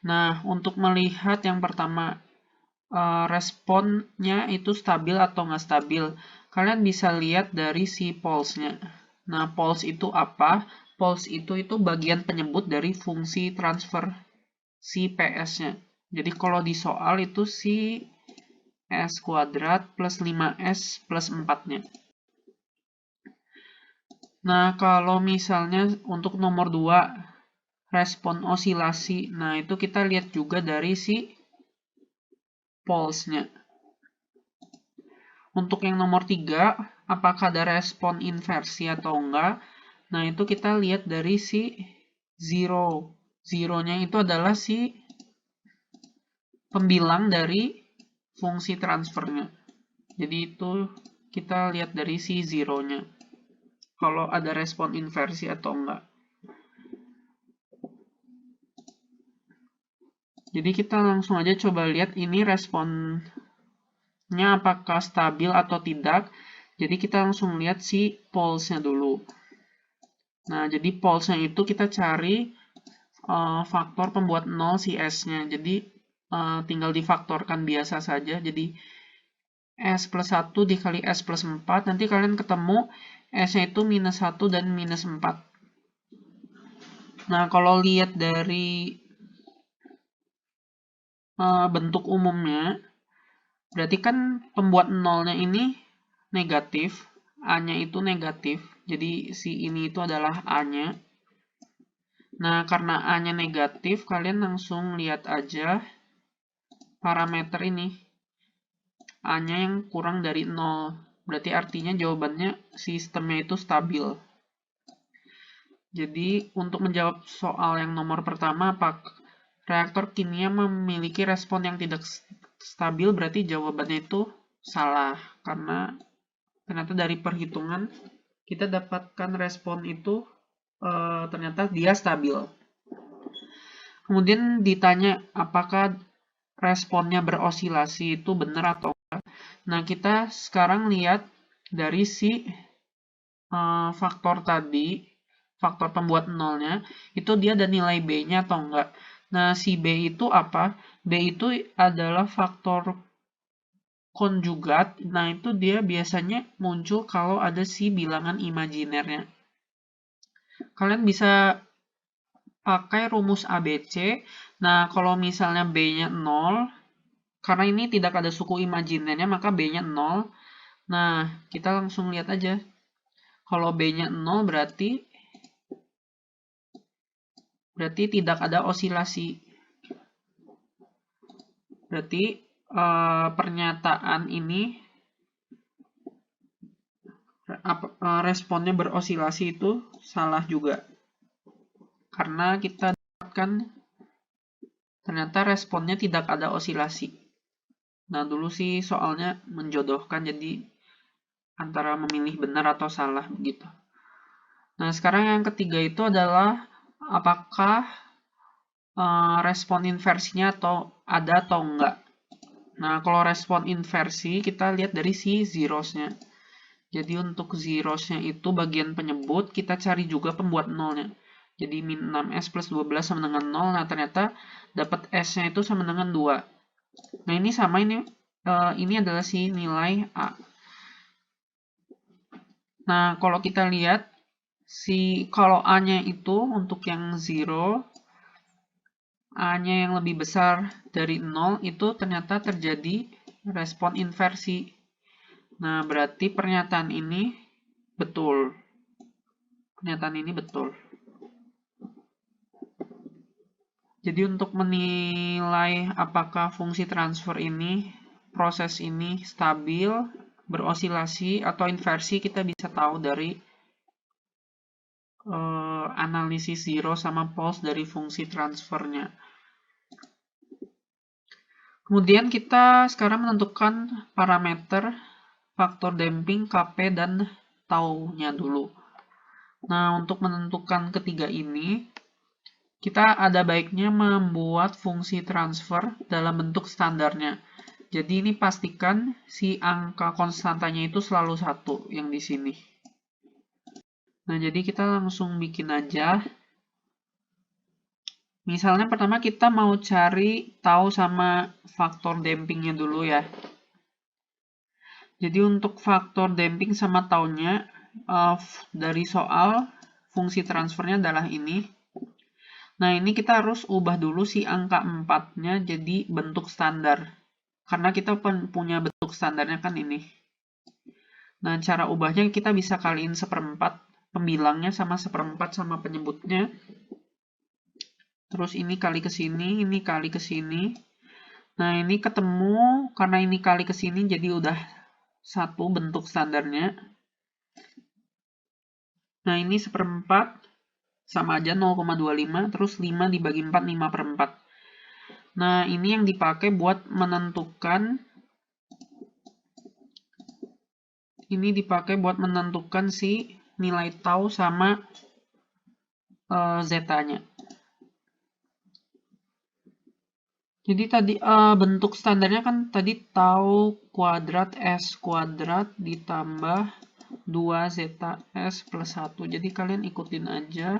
Speaker 1: Nah, untuk melihat yang pertama, responnya itu stabil atau nggak stabil, kalian bisa lihat dari si pulse-nya. Nah, pulse itu apa? Pulse itu bagian penyebut dari fungsi transfer si PS-nya. Jadi kalau di soal itu si S kuadrat plus 5S plus 4-nya. Nah, kalau misalnya untuk nomor 2, respon osilasi. Nah, itu kita lihat juga dari si pulse-nya. Untuk yang nomor 3, apakah ada respon inversi atau enggak? Nah, itu kita lihat dari si zero. Zero-nya itu adalah si pembilang dari fungsi transfernya. Jadi itu kita lihat dari si zero-nya. Kalau ada respon inversi atau enggak. Jadi kita langsung aja coba lihat ini responnya apakah stabil atau tidak. Jadi kita langsung lihat si pulse-nya dulu. Nah, jadi pulse-nya itu kita cari faktor pembuat 0 si S-nya. Jadi tinggal difaktorkan biasa saja. Jadi S plus 1 dikali S plus 4. Nanti kalian ketemu S-nya itu minus 1 dan minus 4. Nah, kalau lihat dari bentuk umumnya, berarti kan pembuat nolnya ini negatif, A-nya itu negatif, jadi si ini itu adalah A-nya. Nah, karena A-nya negatif, kalian langsung lihat aja parameter ini. A-nya yang kurang dari 0, berarti artinya jawabannya sistemnya itu stabil. Jadi, untuk menjawab soal yang nomor pertama, apakah reaktor kimia memiliki respon yang tidak stabil, berarti jawabannya itu salah. Karena ternyata dari perhitungan, kita dapatkan respon itu ternyata dia stabil. Kemudian ditanya apakah responnya berosilasi itu benar atau enggak. Nah, kita sekarang lihat dari si faktor tadi, faktor pembuat nolnya, itu dia ada nilai B-nya atau enggak. Nah, si B itu apa? B itu adalah faktor konjugat. Nah, itu dia biasanya muncul kalau ada si bilangan imajinernya. Kalian bisa pakai rumus ABC. Nah, kalau misalnya B-nya 0, karena ini tidak ada suku imajinernya, maka B-nya 0. Nah, kita langsung lihat aja. Kalau B-nya 0 berarti tidak ada osilasi. Berarti pernyataan ini responnya berosilasi itu salah juga. Karena kita dapatkan ternyata responnya tidak ada osilasi. Nah, dulu sih soalnya menjodohkan, jadi antara memilih benar atau salah begitu. Nah, sekarang yang ketiga itu adalah apakah respon inversinya ada atau enggak. Nah, kalau respon inversi kita lihat dari si zeros-nya. Jadi untuk zeros-nya itu bagian penyebut, kita cari juga pembuat nolnya. Jadi min 6S plus 12 sama dengan 0. Nah, ternyata dapat S-nya itu sama dengan 2. Nah, ini sama, ini adalah si nilai A. Nah, kalau kita lihat, kalau A-nya itu untuk yang 0, A-nya yang lebih besar dari 0, itu ternyata terjadi respon inversi. Nah, berarti pernyataan ini betul. Pernyataan ini betul. Jadi untuk menilai apakah fungsi transfer ini, proses ini stabil, berosilasi, atau inversi, kita bisa tahu dari analisis zero sama pulse dari fungsi transfernya. Kemudian kita sekarang menentukan parameter faktor damping, Kp, dan tau-nya dulu. Nah, untuk menentukan ketiga ini, kita ada baiknya membuat fungsi transfer dalam bentuk standarnya. Jadi ini pastikan si angka konstantanya itu selalu 1 yang di sini. Nah, jadi kita langsung bikin aja. Misalnya pertama kita mau cari tau sama faktor dampingnya dulu ya. Jadi untuk faktor damping sama taunya dari soal fungsi transfernya adalah ini. Nah, ini kita harus ubah dulu si angka 4-nya jadi bentuk standar. Karena kita punya bentuk standarnya kan ini. Nah, cara ubahnya kita bisa kaliin 1/4 pembilangnya sama 1/4 sama penyebutnya. Terus ini kali ke sini, ini kali ke sini. Nah, ini ketemu, karena ini kali ke sini jadi udah 1 bentuk standarnya. Nah, ini 1/4 sama aja 0,25, terus 5 dibagi 4, 5/4. Nah, ini yang dipakai buat menentukan, si nilai tau sama zeta-nya. Jadi tadi bentuk standarnya kan tadi tau kuadrat S kuadrat ditambah 2 zeta S plus 1. Jadi kalian ikutin aja.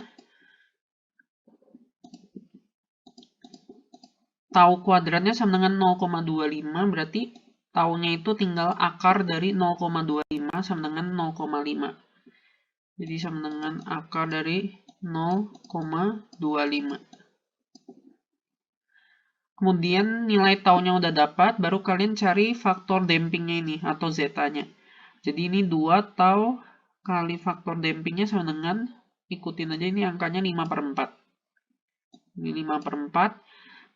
Speaker 1: Tau kuadratnya sama dengan 0,25, berarti taunya itu tinggal akar dari 0,25 sama dengan 0,5. Jadi sama dengan akar dari 0,25. Kemudian nilai taunya udah dapat, baru kalian cari faktor dampingnya ini atau zeta-nya. Jadi ini 2 tau kali faktor dampingnya sama dengan, ikutin aja ini angkanya 5/4. Ini 5/4.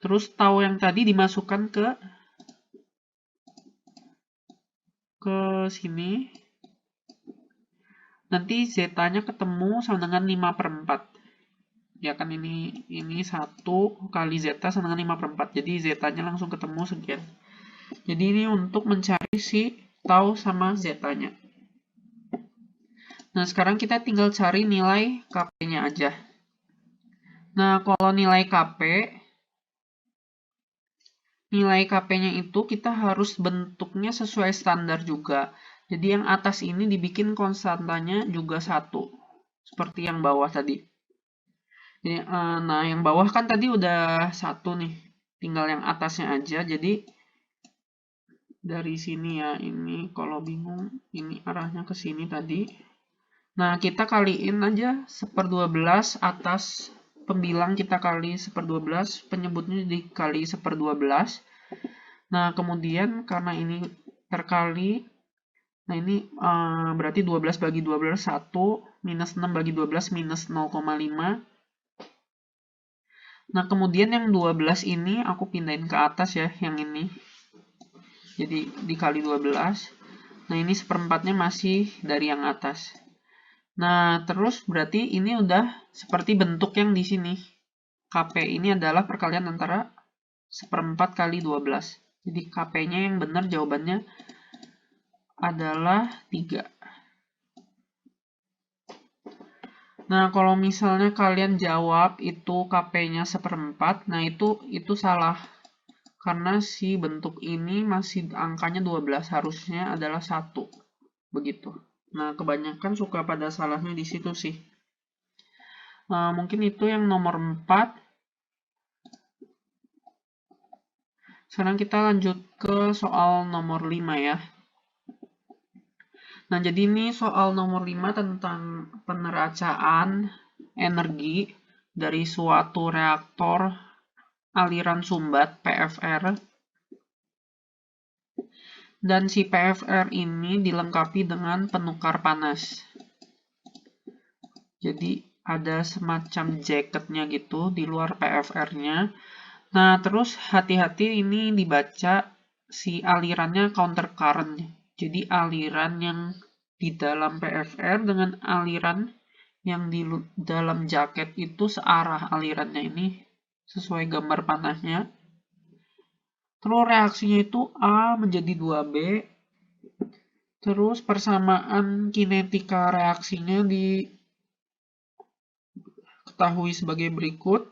Speaker 1: Terus tau yang tadi dimasukkan ke sini. Nanti zeta-nya ketemu sama dengan 5/4. Ya kan ini 1 kali zeta sama dengan 5/4. Jadi zeta-nya langsung ketemu sekian. Jadi ini untuk mencari si tau sama zeta-nya. Nah, sekarang kita tinggal cari nilai Kp-nya aja. Nah, kalau nilai Kp-nya itu kita harus bentuknya sesuai standar juga. Jadi yang atas ini dibikin konstantanya juga 1. Seperti yang bawah tadi. Jadi, nah, yang bawah kan tadi udah 1 nih. Tinggal yang atasnya aja. Jadi, dari sini ya, ini kalau bingung, ini arahnya ke sini tadi. Nah, kita kaliin aja 1/12 atas pembilang kita kali 1/12, penyebutnya dikali 1/12. Nah, kemudian karena ini terkali, nah ini berarti 12 bagi 12, 1, minus 6 bagi 12, minus 0,5. Nah, kemudian yang 12 ini aku pindahin ke atas ya, yang ini. Jadi dikali 12. Nah, ini seperempatnya masih dari yang atas. Nah, terus berarti ini udah seperti bentuk yang di sini. KP ini adalah perkalian antara 1/4 kali 12. Jadi KP-nya yang benar jawabannya adalah 3. Nah, kalau misalnya kalian jawab itu KP-nya 1/4, nah itu salah. Karena si bentuk ini masih angkanya 12, harusnya adalah 1. Begitu. Nah, kebanyakan suka pada salahnya di situ sih. Mungkin itu yang nomor 4. Sekarang kita lanjut ke soal nomor 5 ya. Nah, jadi ini soal nomor 5 tentang peneracaan energi dari suatu reaktor aliran sumbat PFR. Dan si PFR ini dilengkapi dengan penukar panas. Jadi ada semacam jacketnya gitu di luar PFR-nya. Nah, terus hati-hati ini dibaca si alirannya counter current. Jadi aliran yang di dalam PFR dengan aliran yang di dalam jaket itu searah alirannya ini sesuai gambar panahnya. Terus reaksinya itu A menjadi 2B. Terus persamaan kinetika reaksinya diketahui sebagai berikut.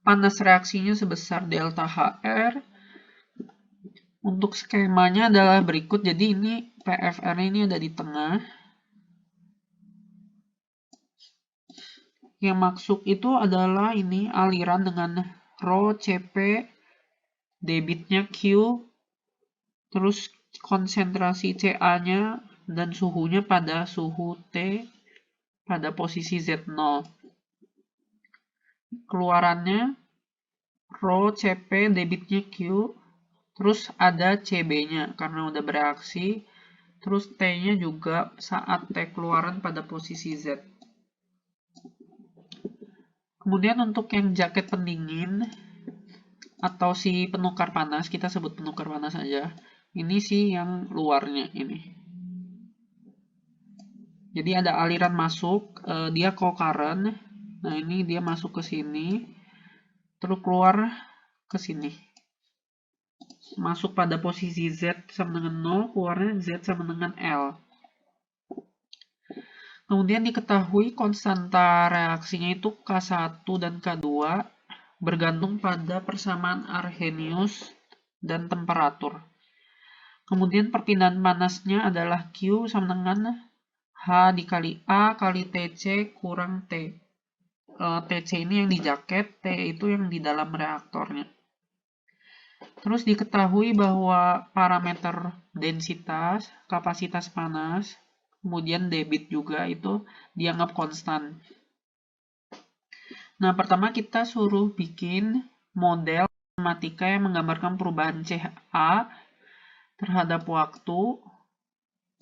Speaker 1: Panas reaksinya sebesar delta HR. Untuk skemanya adalah berikut. Jadi ini PFR ini ada di tengah. Yang masuk itu adalah ini aliran dengan rho CP, debitnya Q, terus konsentrasi Ca-nya dan suhunya pada suhu T pada posisi Z0. Keluarannya rho CP, debitnya Q, terus ada CB-nya karena udah bereaksi, terus T-nya juga saat T keluaran pada posisi Z. Kemudian untuk yang jaket pendingin atau si penukar panas, kita sebut penukar panas aja. Ini sih yang luarnya ini. Jadi ada aliran masuk, dia co-current. Nah, ini dia masuk ke sini, terus keluar ke sini. Masuk pada posisi Z sama dengan 0, keluarnya Z sama dengan L. Kemudian diketahui konstanta reaksinya itu K1 dan K2 bergantung pada persamaan Arrhenius dan temperatur. Kemudian perpindahan panasnya adalah Q sama dengan H dikali A kali TC kurang T. TC ini yang di jaket, T itu yang di dalam reaktornya. Terus diketahui bahwa parameter densitas, kapasitas panas, kemudian debit juga itu dianggap konstan. Nah, pertama kita suruh bikin model matematika yang menggambarkan perubahan CA terhadap waktu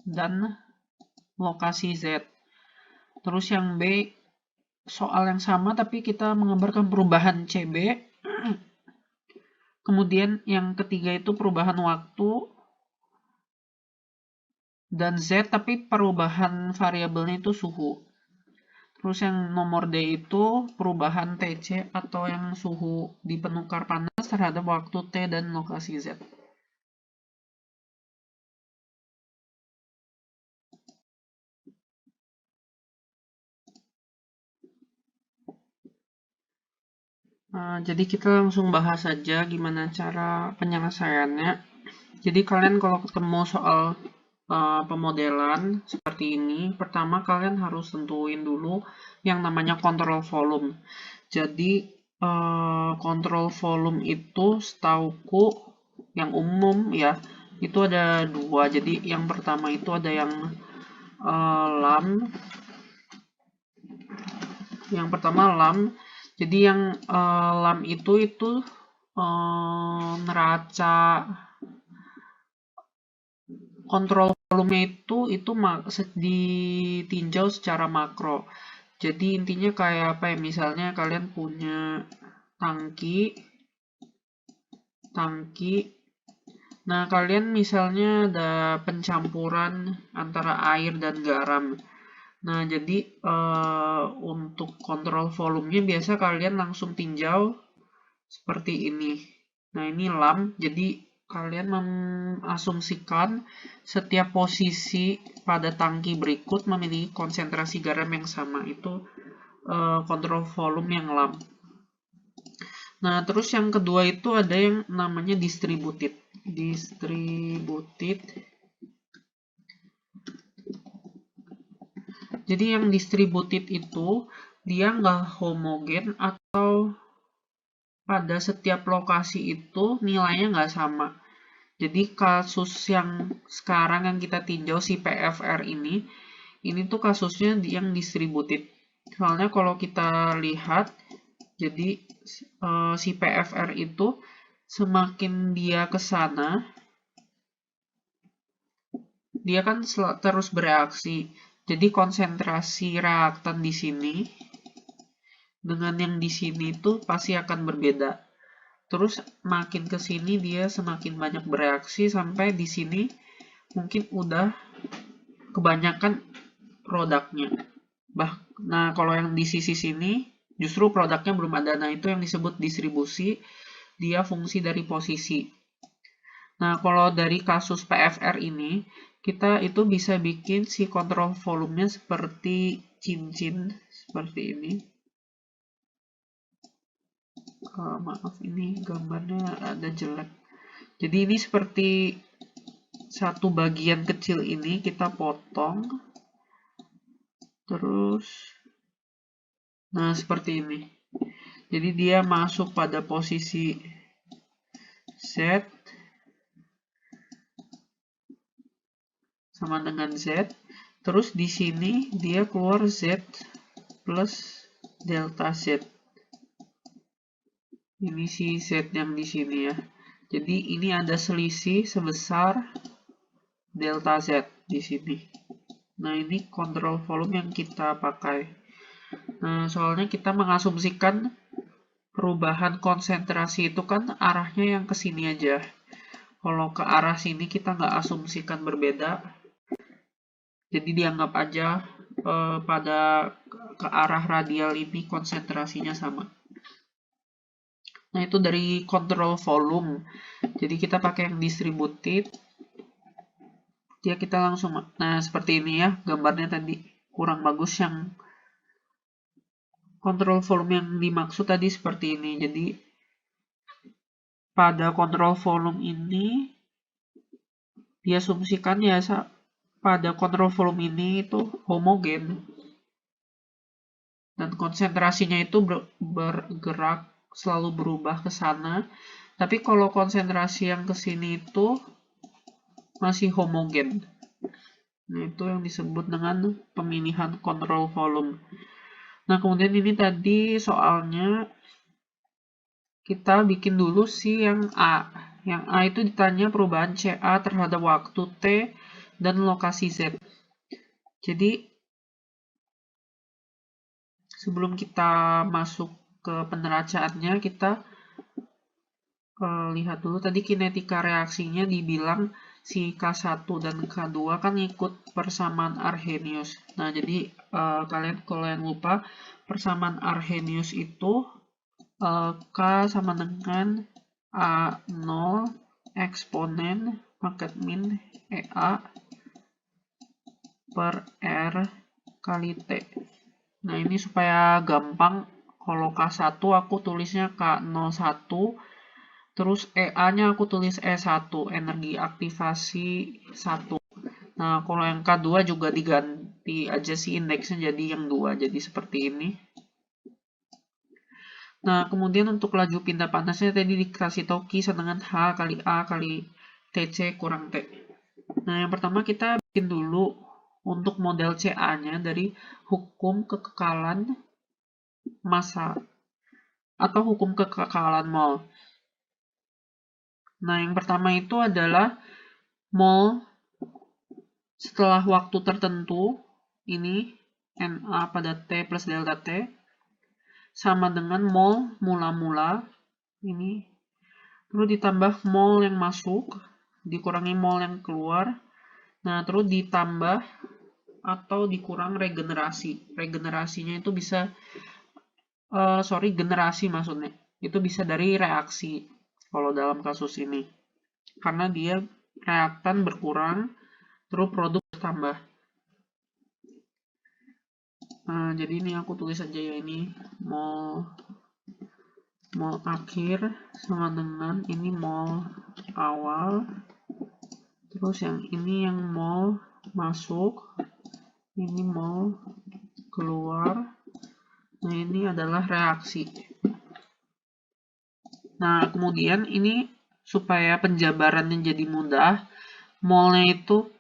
Speaker 1: dan lokasi Z. Terus yang B, soal yang sama tapi kita menggambarkan perubahan CB. Kemudian yang ketiga itu perubahan waktu dan Z tapi perubahan variabelnya itu suhu. Terus yang nomor D itu perubahan TC atau yang suhu di penukar panas terhadap waktu T dan lokasi Z. Jadi kita langsung bahas saja gimana cara penyelesaiannya. Jadi kalian kalau ketemu soal pemodelan seperti ini, pertama kalian harus tentuin dulu yang namanya kontrol volume. Jadi kontrol volume itu setauku yang umum ya, itu ada dua. Jadi yang pertama itu ada yang LAM. Yang pertama LAM. Jadi yang LAM itu neraca kontrol volumenya itu ditinjau secara makro. Jadi intinya kayak apa ya? Misalnya kalian punya tangki Nah, kalian misalnya ada pencampuran antara air dan garam. Nah, jadi untuk kontrol volumenya biasa kalian langsung tinjau seperti ini. Nah, ini lam, jadi kalian mengasumsikan setiap posisi pada tangki berikut memiliki konsentrasi garam yang sama. Itu kontrol volume yang lam. Nah, terus yang kedua itu ada yang namanya distributed. Jadi yang distributed itu dia nggak homogen atau pada setiap lokasi itu nilainya nggak sama. Jadi kasus yang sekarang yang kita tinjau si PFR ini tuh kasusnya yang distributed. Soalnya kalau kita lihat, jadi si PFR itu semakin dia ke sana, dia kan terus bereaksi. Jadi konsentrasi reaktan di sini dengan yang di sini itu pasti akan berbeda. Terus makin ke sini dia semakin banyak bereaksi sampai di sini mungkin udah kebanyakan produknya. Nah, kalau yang di sisi sini justru produknya belum ada. Nah, itu yang disebut distribusi. Dia fungsi dari posisi. Nah, kalau dari kasus PFR ini, kita itu bisa bikin si kontrol volumenya seperti cincin, seperti ini. Maaf, ini gambarnya ada jelek. Jadi ini seperti satu bagian kecil ini kita potong. Terus, nah seperti ini. Jadi dia masuk pada posisi Z sama dengan Z. Terus di sini dia keluar Z plus delta Z. Ini si Z yang di sini ya. Jadi ini ada selisih sebesar delta Z di sini. Nah, ini kontrol volume yang kita pakai. Nah, soalnya kita mengasumsikan perubahan konsentrasi itu kan arahnya yang ke sini aja. Kalau ke arah sini kita nggak asumsikan berbeda. Jadi dianggap aja pada ke arah radial ini konsentrasinya sama. Nah, itu dari kontrol volume. Jadi kita pakai yang distributed. Dia kita langsung, nah seperti ini ya gambarnya tadi. Kurang bagus yang kontrol volume yang dimaksud tadi seperti ini. Jadi pada kontrol volume ini diasumsikan ya pada kontrol volume ini itu homogen. Dan konsentrasinya itu bergerak selalu berubah ke sana. Tapi kalau konsentrasi yang ke sini itu masih homogen. Nah, itu yang disebut dengan pemilihan kontrol volume. Nah, kemudian ini tadi soalnya kita bikin dulu sih yang A. Yang A itu ditanya perubahan CA terhadap waktu T dan lokasi Z. Jadi, sebelum kita masuk ke peneracaannya, kita lihat dulu tadi kinetika reaksinya dibilang si K1 dan K2 kan ikut persamaan Arrhenius. Nah, jadi kalian lupa persamaan Arrhenius itu K sama dengan A0 eksponen pangkat min EA per R kali T. Nah, ini supaya gampang, kalau K1 aku tulisnya K01, terus EA-nya aku tulis E1, energi aktivasi 1. Nah, kalau yang K2 juga diganti aja sih indeksnya jadi yang 2, jadi seperti ini. Nah, kemudian untuk laju pindah panasnya tadi dikasih tahu Q sama dengan H kali A kali TC kurang T. Nah, yang pertama kita bikin dulu untuk model CA-nya dari hukum kekekalan massa atau hukum kekekalan mol. Nah, yang pertama itu adalah mol setelah waktu tertentu, ini Na pada T plus delta T, sama dengan mol mula-mula, ini, terus ditambah mol yang masuk, dikurangi mol yang keluar. Nah, terus ditambah atau dikurang regenerasi. Regenerasinya itu bisa, generasi maksudnya. Itu bisa dari reaksi, kalau dalam kasus ini. Karena dia reaktan berkurang, terus produk bertambah. Nah, jadi ini aku tulis aja ya, ini mol akhir sama dengan ini mol awal. Terus yang ini yang mol masuk, ini mol keluar. Nah, ini adalah reaksi. Nah, kemudian ini supaya penjabarannya jadi mudah, molnya itu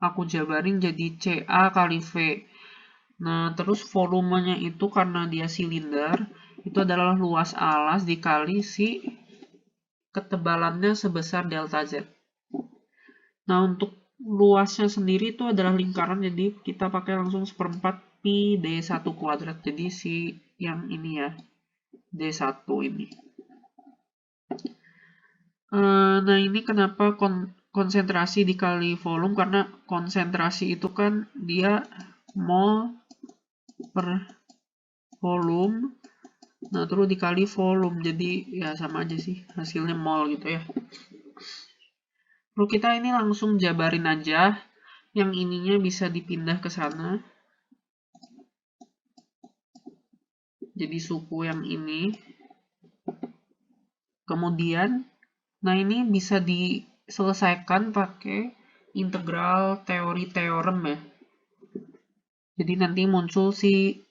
Speaker 1: aku jabarin jadi Ca kali V. Nah, terus volumenya itu karena dia silinder, itu adalah luas alas dikali si ketebalannya sebesar delta Z. Nah, untuk luasnya sendiri itu adalah lingkaran, jadi kita pakai langsung 1/4 pi D1 kuadrat. Jadi si yang ini ya, D1 ini. Nah, ini kenapa konsentrasi dikali volume, karena konsentrasi itu kan dia mol per volume, nah terus dikali volume, jadi ya sama aja sih, hasilnya mol gitu ya. Lalu kita ini langsung jabarin aja, yang ininya bisa dipindah ke sana, jadi suku yang ini. Kemudian, nah ini bisa diselesaikan pakai integral teori teorem ya. Jadi nanti muncul si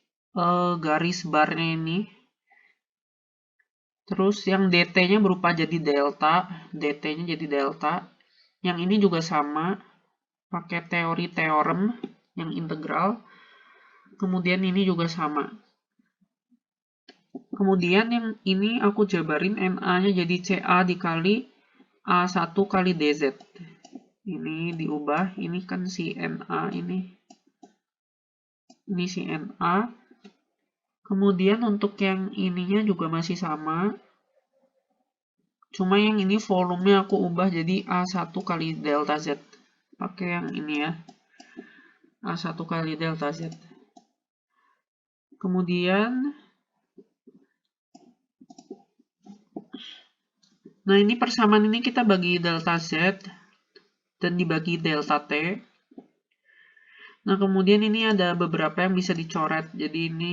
Speaker 1: garis barnya ini. Terus yang dt-nya berupa jadi delta, dt-nya jadi delta. Yang ini juga sama, pakai teori teorem yang integral. Kemudian ini juga sama. Kemudian yang ini aku jabarin Na-nya jadi Ca dikali A1 kali dz. Ini diubah, ini kan si Na ini. Ini si Na. Kemudian untuk yang ininya juga masih sama. Cuma yang ini volumenya aku ubah jadi A1 kali delta Z. Pakai yang ini ya. A1 kali delta Z. Kemudian, nah ini persamaan ini kita bagi delta Z dan dibagi delta T. Nah, kemudian ini ada beberapa yang bisa dicoret. Jadi ini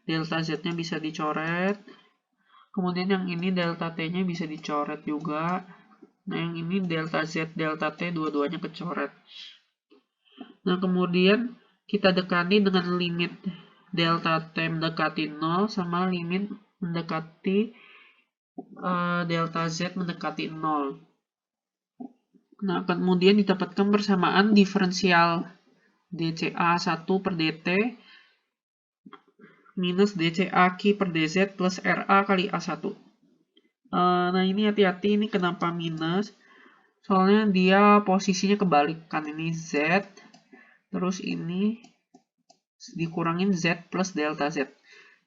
Speaker 1: delta Z-nya bisa dicoret. Kemudian yang ini delta T-nya bisa dicoret juga. Nah, yang ini delta Z, delta T, dua-duanya kecoret. Nah, kemudian kita dekati dengan limit delta T mendekati 0 sama limit mendekati delta Z mendekati 0. Nah, kemudian didapatkan persamaan diferensial dCA1 per dt minus dCA per dz plus RA kali A1. Nah, ini hati-hati, ini kenapa minus? Soalnya dia posisinya kebalik kan, ini Z, terus ini dikurangin Z plus delta Z.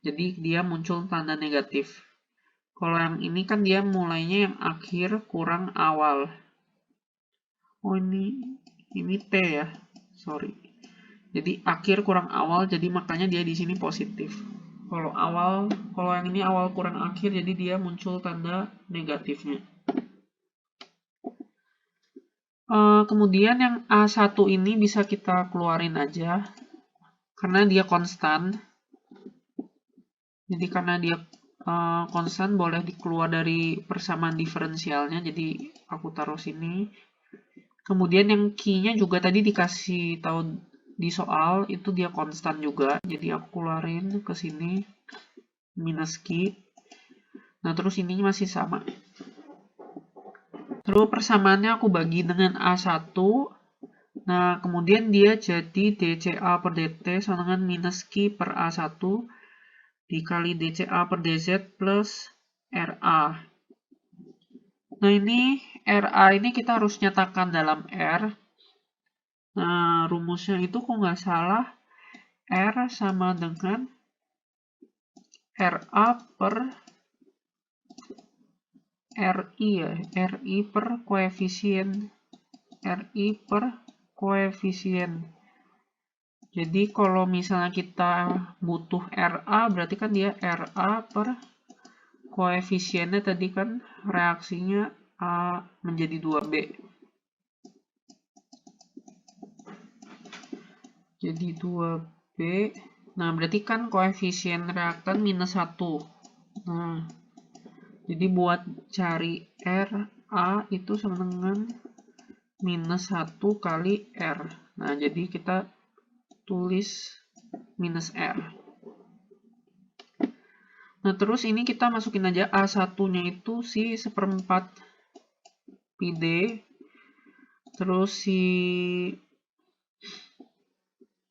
Speaker 1: Jadi dia muncul tanda negatif. Kalau yang ini kan dia mulainya yang akhir kurang awal. Oh, ini T ya. Sorry. Jadi akhir kurang awal, jadi makanya dia di sini positif. Kalau yang ini awal kurang akhir, jadi dia muncul tanda negatifnya. Kemudian yang A1 ini bisa kita keluarin aja, karena dia konstan. Jadi karena dia konstan, boleh dikeluar dari persamaan diferensialnya, jadi aku taruh sini. Kemudian yang Q-nya juga tadi dikasih tahu di soal, itu dia konstan juga, jadi aku keluarin ke sini, minus Q. Nah, terus ininya masih sama. Terus persamaannya aku bagi dengan A1. Nah, kemudian dia jadi dCA per dt sama dengan minus Q per A1 dikali dCA per dz plus RA. Nah, ini RA ini kita harus nyatakan dalam R. Nah, rumusnya itu kok nggak salah, R sama dengan RA per RI ya, RI per koefisien. RI per koefisien. Jadi kalau misalnya kita butuh RA, berarti kan dia RA per koefisiennya tadi kan reaksinya A menjadi 2B. Jadi 2B. Nah, berarti kan koefisien reaktan minus 1. Nah, jadi buat cari RA itu sama dengan minus 1 kali R. Nah, jadi kita tulis minus R. Nah, terus ini kita masukin aja A1-nya itu si 1/4 πd. Terus si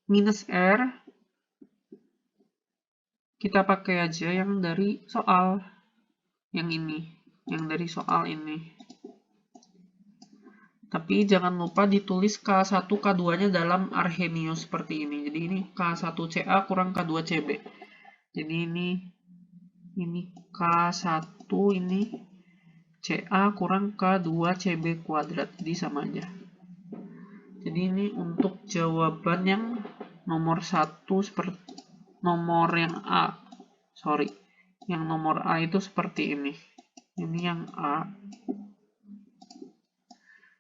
Speaker 1: minus R kita pakai aja yang dari soal. Yang ini. Yang dari soal ini. Tapi jangan lupa ditulis K1, K2-nya dalam Arrhenius seperti ini. Jadi ini K1Ca kurang K2Cb. Jadi ini K1 ini Ca kurang K2Cb kuadrat. Jadi sama aja. Jadi ini untuk jawaban yang nomor 1 seperti nomor yang A. Sorry. Yang nomor A itu seperti ini. Ini yang A.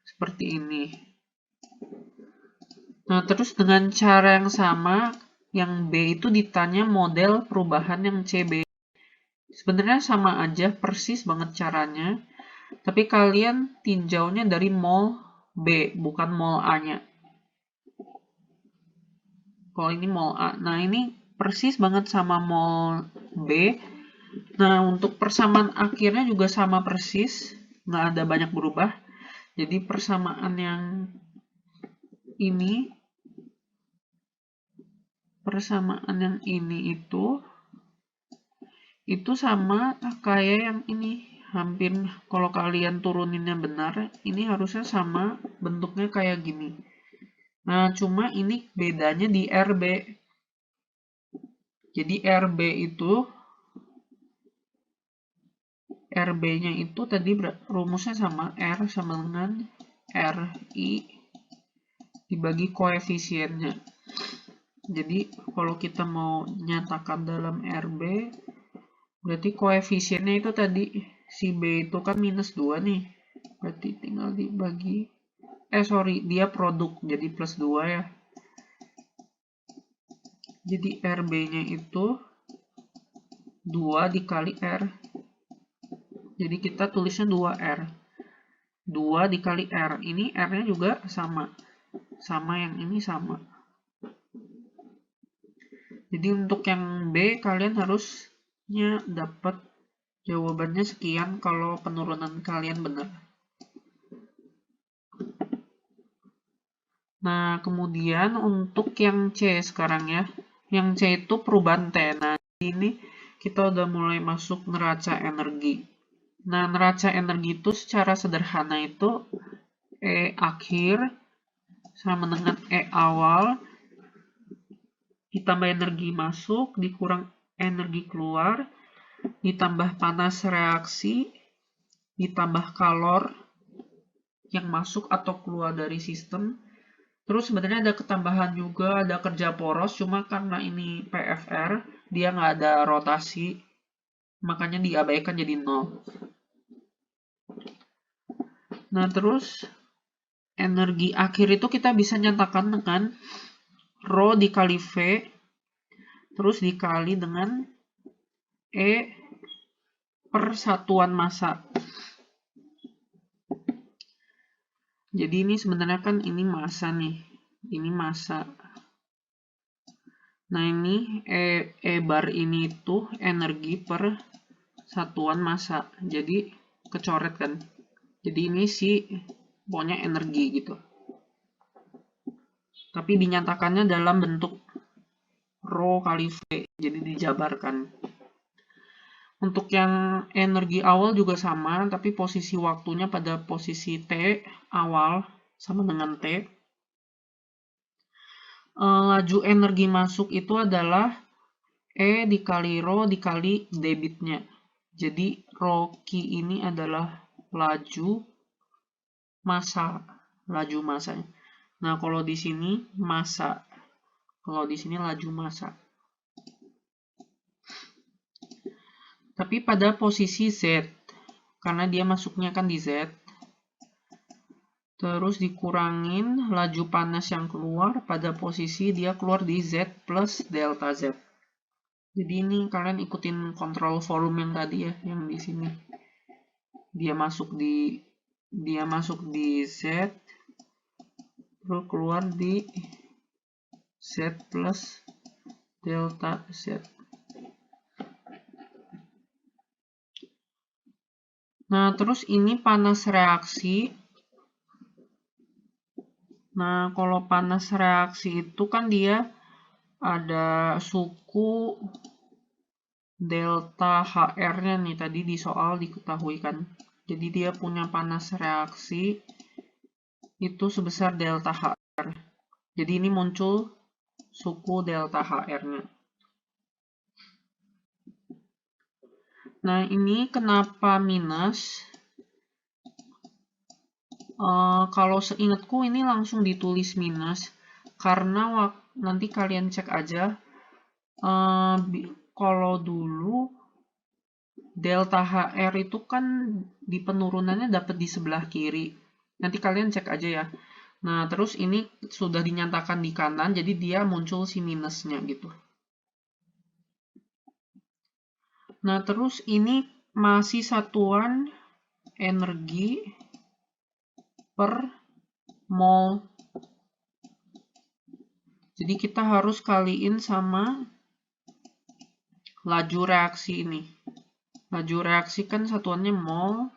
Speaker 1: Seperti ini. Nah, terus dengan cara yang sama, yang B itu ditanya model perubahan yang CB. Sebenarnya sama aja, persis banget caranya. Tapi kalian tinjaunya dari mol B, bukan mol A-nya. Kalau ini mol A. Nah, ini persis banget sama mol B. Nah, untuk persamaan akhirnya juga sama persis. Nggak ada banyak berubah. Jadi, persamaan yang ini itu sama kayak yang ini. Hampir kalau kalian turuninnya benar, ini harusnya sama bentuknya kayak gini. Nah, cuma ini bedanya di RB. Jadi RB-nya itu tadi rumusnya sama R sama dengan RI dibagi koefisiennya. Jadi kalau kita mau nyatakan dalam RB, berarti koefisiennya itu tadi si B itu kan minus 2 nih. Berarti tinggal dibagi. Dia produk, jadi plus 2 ya. Jadi RB-nya itu 2 dikali R. Jadi kita tulisnya 2R. 2 dikali R. Ini R-nya juga sama. Sama yang ini sama. Jadi untuk yang B, kalian harusnya dapat jawabannya sekian kalau penurunan kalian benar. Nah, kemudian untuk yang C sekarang ya. Yang C itu perubahan T. Nah, ini kita udah mulai masuk neraca energi. Nah, neraca energi itu secara sederhana itu E akhir sama dengan E awal ditambah energi masuk dikurang energi keluar ditambah panas reaksi ditambah kalor yang masuk atau keluar dari sistem. Terus sebenarnya ada ketambahan juga, ada kerja poros, cuma karena ini PFR, dia nggak ada rotasi, makanya diabaikan jadi 0. Nah, terus energi akhir itu kita bisa nyatakan dengan Rho dikali V, terus dikali dengan E per satuan massa. Jadi ini sebenarnya kan ini massa nih. Ini massa. Nah, ini E bar ini itu energi per satuan massa. Jadi kecoret kan. Jadi ini pokoknya energi gitu. Tapi dinyatakannya dalam bentuk Rho kali V. Jadi dijabarkan. Untuk yang energi awal juga sama, tapi posisi waktunya pada posisi T awal sama dengan T. Laju energi masuk itu adalah E dikali Rho dikali debitnya. Jadi rho Q ini adalah laju masanya. Nah, kalau di sini massa. Kalau di sini laju massa. Tapi pada posisi Z, karena dia masuknya kan di Z, terus dikurangin laju panas yang keluar pada posisi dia keluar di Z plus delta Z. Jadi ini kalian ikutin kontrol volume yang tadi ya, yang di sini. Dia masuk di Z, terus keluar di Z plus delta Z. Nah, terus ini panas reaksi. Nah, kalau panas reaksi itu kan dia ada suku delta HR-nya nih, tadi di soal diketahui kan. Jadi dia punya panas reaksi itu sebesar delta HR. Jadi ini muncul suku delta HR-nya. Nah, ini kenapa minus? Kalau seingatku ini langsung ditulis minus. Karena nanti kalian cek aja. Kalau dulu delta HR itu kan di penurunannya dapat di sebelah kiri. Nanti kalian cek aja ya. Nah, terus ini sudah dinyatakan di kanan, jadi dia muncul si minusnya gitu. Nah, terus ini masih satuan energi per mol. Jadi kita harus kaliin sama laju reaksi ini. Laju reaksi kan satuannya mol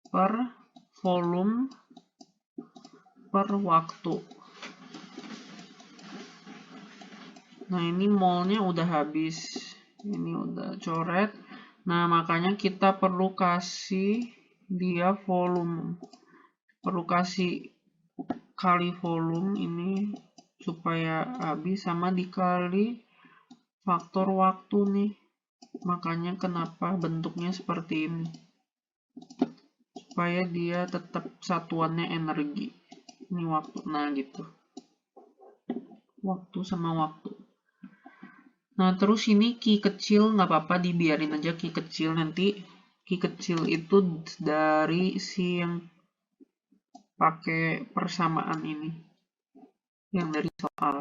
Speaker 1: per volume per waktu. Nah, ini molnya udah habis. Ini udah coret. Nah, makanya kita perlu kasih dia volume. Perlu kasih kali volume ini supaya habis sama dikali faktor waktu nih. Makanya kenapa bentuknya seperti ini. Supaya dia tetap satuannya energi. Ini waktu. Nah, gitu. Waktu sama waktu. Nah, terus ini Q kecil nggak apa-apa, dibiarin aja Q kecil. Nanti Q kecil itu dari si yang pakai persamaan ini. Yang dari soal.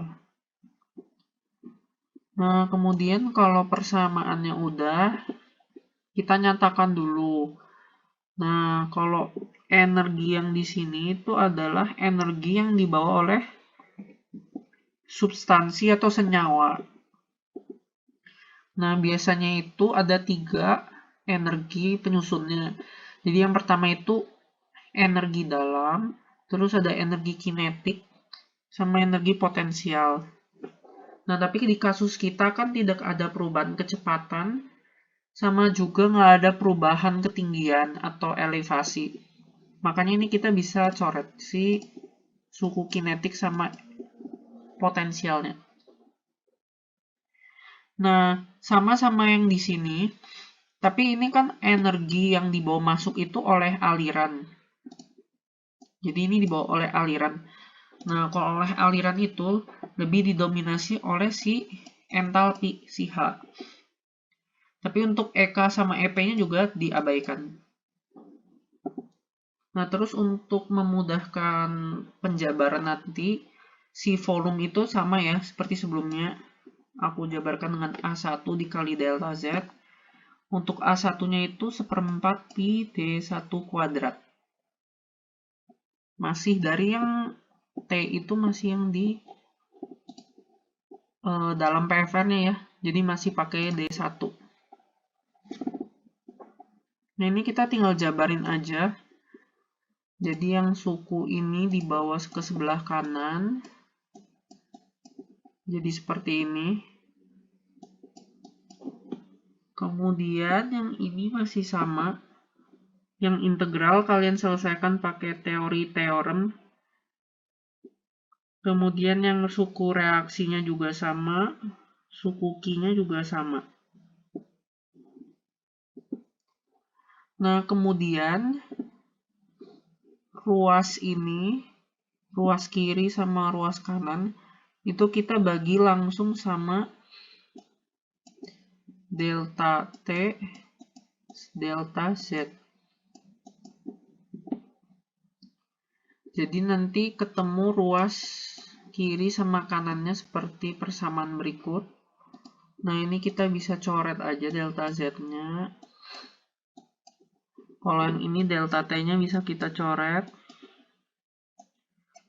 Speaker 1: Nah, kemudian kalau persamaannya udah, kita nyatakan dulu. Nah, kalau energi yang di sini itu adalah energi yang dibawa oleh substansi atau senyawa. Nah, biasanya itu ada 3 energi penyusunnya. Jadi yang pertama itu energi dalam, terus ada energi kinetik, sama energi potensial. Nah, tapi di kasus kita kan tidak ada perubahan kecepatan, sama juga nggak ada perubahan ketinggian atau elevasi. Makanya ini kita bisa coret si suku kinetik sama potensialnya. Nah, sama-sama yang di sini, tapi ini kan energi yang dibawa masuk itu oleh aliran. Jadi ini dibawa oleh aliran. Nah, kalau oleh aliran itu lebih didominasi oleh si entalpi, si H. Tapi untuk EK sama EP-nya juga diabaikan. Nah, terus untuk memudahkan penjabaran nanti, si volume itu sama ya, seperti sebelumnya. Aku jabarkan dengan A1 dikali delta Z. Untuk A1-nya itu 1/4 pi D1 kuadrat. Masih dari yang T itu masih yang di dalam PFR-nya ya. Jadi masih pakai D1. Nah, ini kita tinggal jabarin aja. Jadi yang suku ini dibawa ke sebelah kanan. Jadi seperti ini. Kemudian yang ini masih sama. Yang integral kalian selesaikan pakai teori teorem. Kemudian yang suku reaksinya juga sama. Suku Q-nya juga sama. Nah, kemudian ruas ini, ruas kiri sama ruas kanan, itu kita bagi langsung sama delta T, delta Z. Jadi nanti ketemu ruas kiri sama kanannya seperti persamaan berikut. Nah, ini kita bisa coret aja delta Z-nya. Kalau yang ini delta T-nya bisa kita coret.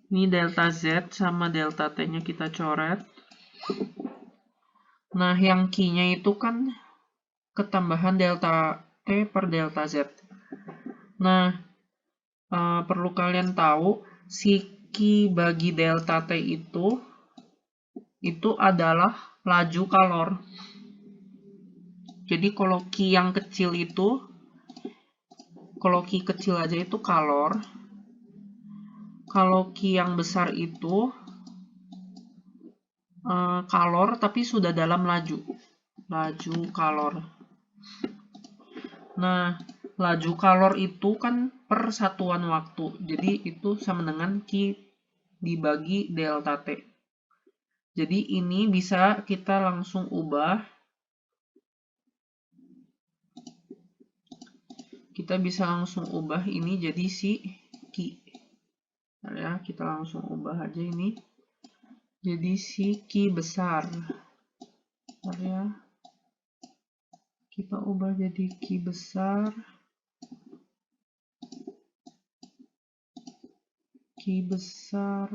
Speaker 1: Ini delta Z sama delta T-nya kita coret. Nah, yang Q-nya itu kan ketambahan delta T per delta Z. Nah, perlu kalian tahu, si Q bagi delta T itu adalah laju kalor. Jadi kalau Q yang kecil itu, kalau Q kecil aja itu kalor. Kalau Q yang besar itu kalor tapi sudah dalam laju kalor. Nah, laju kalor itu kan per satuan waktu. Jadi itu sama dengan Q dibagi delta T. Jadi ini bisa kita langsung ubah. Kita bisa langsung ubah ini jadi si Q. Nah, ya, kita langsung ubah aja ini jadi si Q besar. Nah, ya, kita ubah jadi Q besar. Q besar.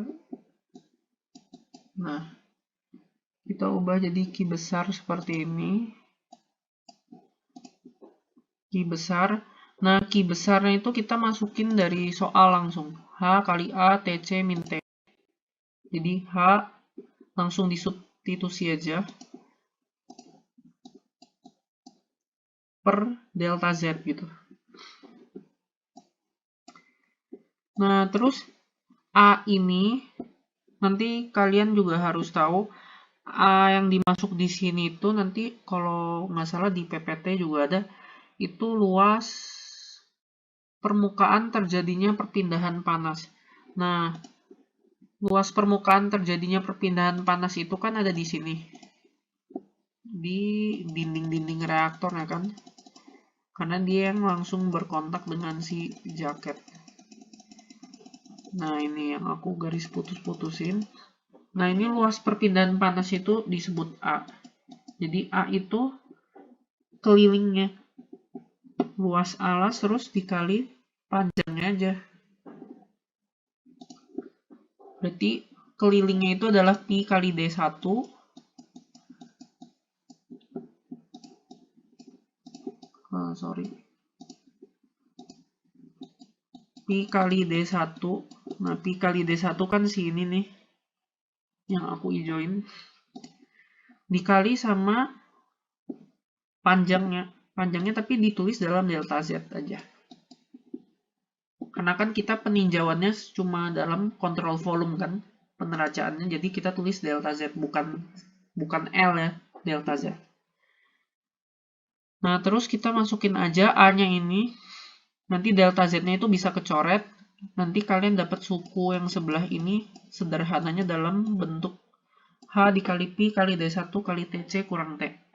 Speaker 1: Nah, kita ubah jadi Q besar seperti ini. Q besar. Nah, Q besarnya itu kita masukin dari soal langsung. H kali A, TC min T. Jadi H langsung disubstitusi aja per delta Z gitu. Nah, terus A ini nanti kalian juga harus tahu A yang dimasuk di sini itu nanti kalau nggak salah di PPT juga ada, itu luas permukaan terjadinya perpindahan panas. Nah, luas permukaan terjadinya perpindahan panas itu kan ada di sini. Di dinding-dinding reaktor ya kan. Karena dia yang langsung berkontak dengan si jaket. Nah, ini yang aku garis putus-putusin. Nah, ini luas perpindahan panas itu disebut A. Jadi A itu kelilingnya. Luas alas terus dikali panjangnya aja. Berarti kelilingnya itu adalah Pi kali D1. Pi kali D1. Nah, Pi kali D1 kan sini nih. Yang aku hijauin. Dikali sama panjangnya. Panjangnya tapi ditulis dalam delta Z aja. Karena kan kita peninjauannya cuma dalam kontrol volume kan, peneracaannya. Jadi kita tulis delta Z, bukan L ya, delta Z. Nah, terus kita masukin aja A-nya ini. Nanti delta Z-nya itu bisa kecoret. Nanti kalian dapat suku yang sebelah ini sederhananya dalam bentuk H dikali Pi kali D1 kali TC kurang T.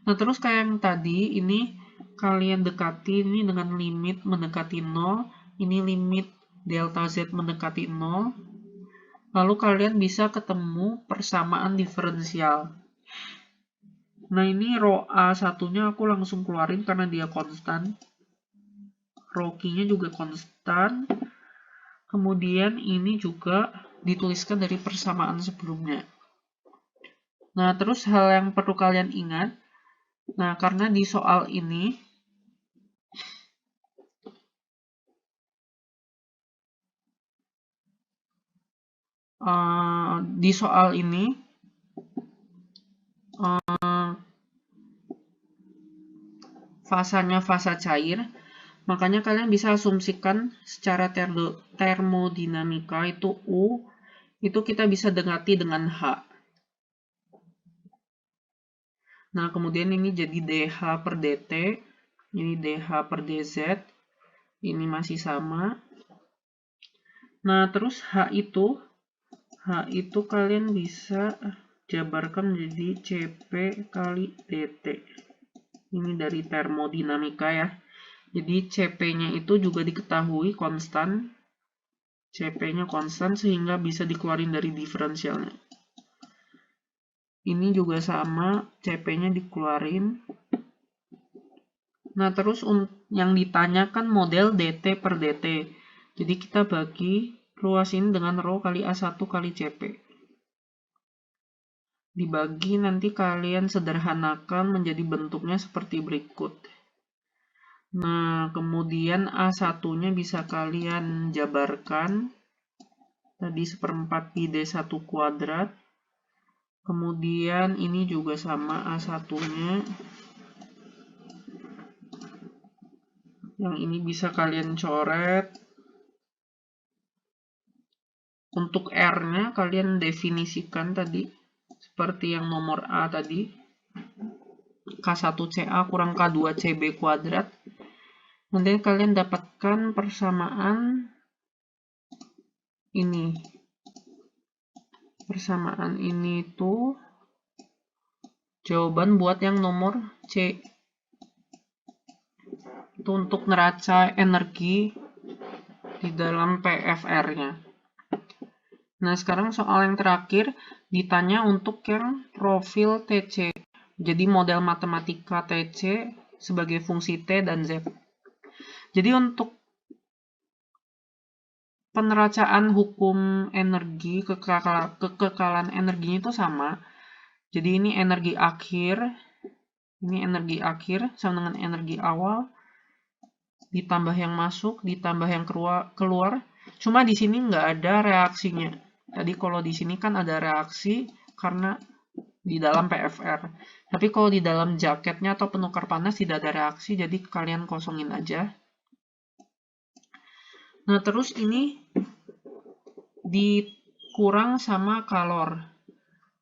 Speaker 1: Nah, terus kayak yang tadi, ini kalian dekati ini dengan limit mendekati 0. Ini limit delta Z mendekati 0. Lalu kalian bisa ketemu persamaan diferensial. Nah, ini rho A1-nya aku langsung keluarin karena dia konstan. Rho Q-nya juga konstan. Kemudian ini juga dituliskan dari persamaan sebelumnya. Nah, terus hal yang perlu kalian ingat, nah, karena di soal ini fasanya fasa cair, makanya kalian bisa asumsikan secara termodinamika itu U, itu kita bisa dekati dengan H. Nah, kemudian ini jadi dH per dt. Ini dH per dz. Ini masih sama. Nah, terus H itu kalian bisa jabarkan menjadi CP kali dt. Ini dari termodinamika ya. Jadi CP-nya itu juga diketahui konstan. CP-nya konstan sehingga bisa dikeluarin dari diferensialnya. Ini juga sama, CP-nya dikeluarin. Nah, terus yang ditanyakan model dt per dt. Jadi kita bagi ruas ini dengan rho kali A1 kali CP. Dibagi nanti kalian sederhanakan menjadi bentuknya seperti berikut. Nah, kemudian A1-nya bisa kalian jabarkan. Tadi 1/4 pi D1 kuadrat. Kemudian ini juga sama A1-nya. Yang ini bisa kalian coret. Untuk R-nya kalian definisikan tadi. Seperti yang nomor A tadi. K1CA kurang K2CB kuadrat. Nanti kalian dapatkan persamaan ini. Persamaan ini tuh jawaban buat yang nomor C. Itu untuk neraca energi di dalam PFR-nya. Nah, sekarang soal yang terakhir ditanya untuk yang profil TC. Jadi model matematika TC sebagai fungsi T dan Z. Jadi untuk peneracaan hukum energi, kekekalan energinya itu sama. Jadi ini energi akhir sama dengan energi awal, ditambah yang masuk, ditambah yang keluar. Cuma di sini nggak ada reaksinya. Tadi kalau di sini kan ada reaksi karena di dalam PFR. Tapi kalau di dalam jaketnya atau penukar panas tidak ada reaksi, jadi kalian kosongin aja. Nah, terus ini dikurang sama kalor.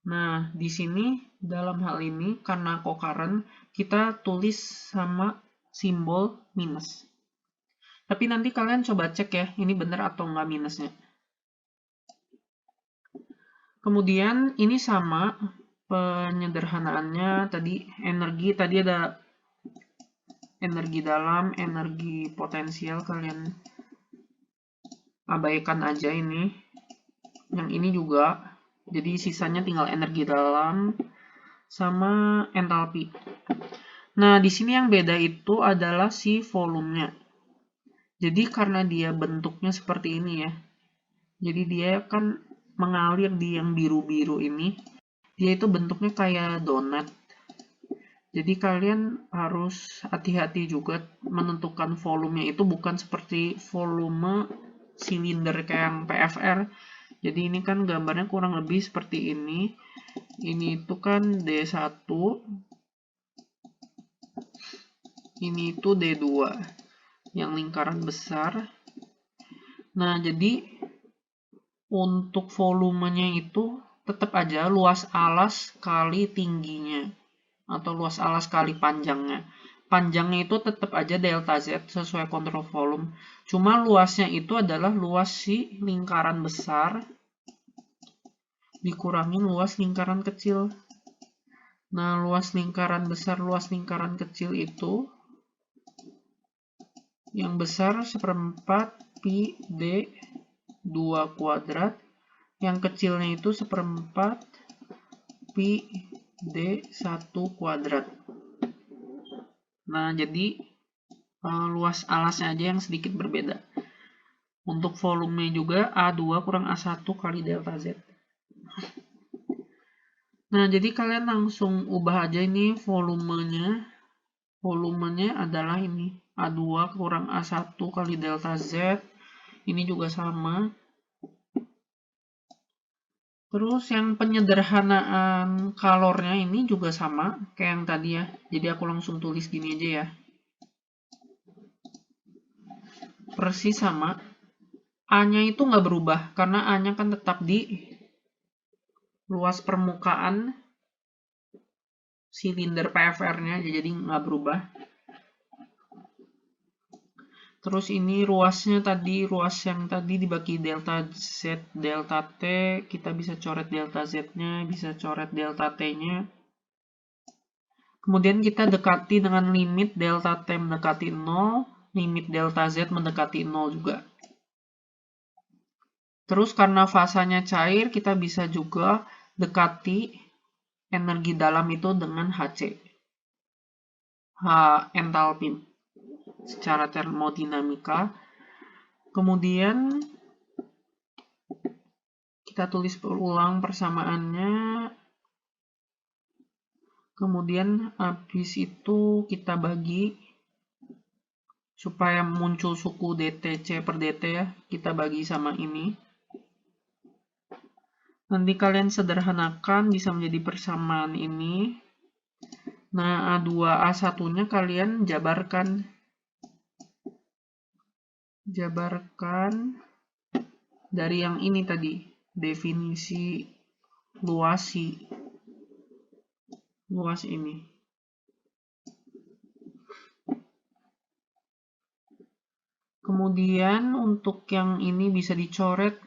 Speaker 1: Nah, di sini dalam hal ini karena kokaren kita tulis sama simbol minus. Tapi nanti kalian coba cek ya, ini benar atau enggak minusnya. Kemudian ini sama penyederhanaannya tadi energi, tadi ada energi dalam, energi potensial, kalian abaikan aja ini. Yang ini juga, jadi sisanya tinggal energi dalam sama entalpi. Nah, di sini yang beda itu adalah si volumenya. Jadi karena dia bentuknya seperti ini ya, jadi dia kan mengalir di yang biru-biru ini, dia itu bentuknya kayak donat. Jadi kalian harus hati-hati juga menentukan volumenya itu bukan seperti volume silinder kayak yang PFR. Jadi ini kan gambarnya kurang lebih seperti ini. Ini itu kan D1, ini itu D2 yang lingkaran besar. Nah, jadi untuk volumenya itu tetap aja luas alas kali tingginya atau luas alas kali panjangnya. Panjangnya itu tetap aja delta Z sesuai kontrol volume. Cuma luasnya itu adalah luas si lingkaran besar dikurangin luas lingkaran kecil. Nah, luas lingkaran besar, luas lingkaran kecil itu yang besar 1/4 pi D2 kuadrat, yang kecilnya itu 1/4 pi D1 kuadrat. Nah, jadi luas alasnya aja yang sedikit berbeda. Untuk volume juga A2 kurang A1 kali delta Z. Nah, jadi kalian langsung ubah aja ini volumenya. Volumenya adalah ini A2 kurang A1 kali delta Z. Ini juga sama. Terus yang penyederhanaan kalornya ini juga sama kayak yang tadi ya. Jadi aku langsung tulis gini aja ya. Persis sama. A-nya itu nggak berubah karena A-nya kan tetap di luas permukaan silinder PFR-nya, jadi nggak berubah. Terus ini ruasnya tadi, ruas yang tadi dibagi delta Z, delta T, kita bisa coret delta Z-nya, bisa coret delta T-nya. Kemudian kita dekati dengan limit delta T mendekati 0, limit delta Z mendekati 0 juga. Terus karena fasanya cair, kita bisa juga dekati energi dalam itu dengan HC. Entalpi secara termodinamika. Kemudian kita tulis ulang persamaannya. Kemudian habis itu kita bagi supaya muncul suku dTc per dt ya. Kita bagi sama ini. Nanti kalian sederhanakan bisa menjadi persamaan ini. Nah, A2A1-nya kalian jabarkan dari yang ini tadi, definisi luas ini. Kemudian untuk yang ini bisa dicoret,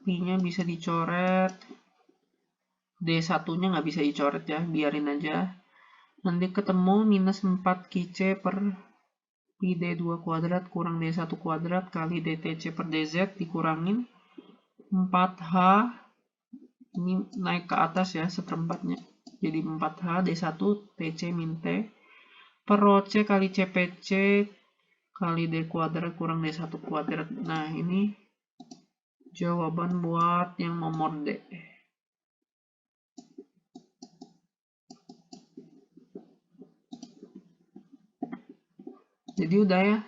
Speaker 1: P-nya bisa dicoret, D1-nya nggak bisa dicoret ya, biarin aja. Nanti ketemu minus 4 Qc per Pi D2 kuadrat kurang D1 kuadrat kali DTC per DZ dikurangin 4H, ini naik ke atas ya seperempatnya, jadi 4H D1 TC min T per Rho C kali CPC kali D kuadrat kurang D1 kuadrat. Nah, ini jawaban buat yang nomor D. Jadi udah ya,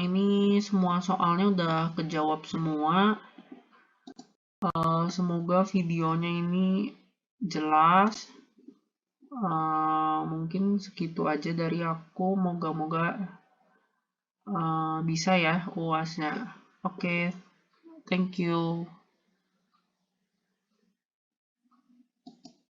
Speaker 1: ini semua soalnya udah kejawab semua. Semoga videonya ini jelas. Mungkin segitu aja dari aku. Moga-moga bisa ya UAS-nya. Oke, thank you.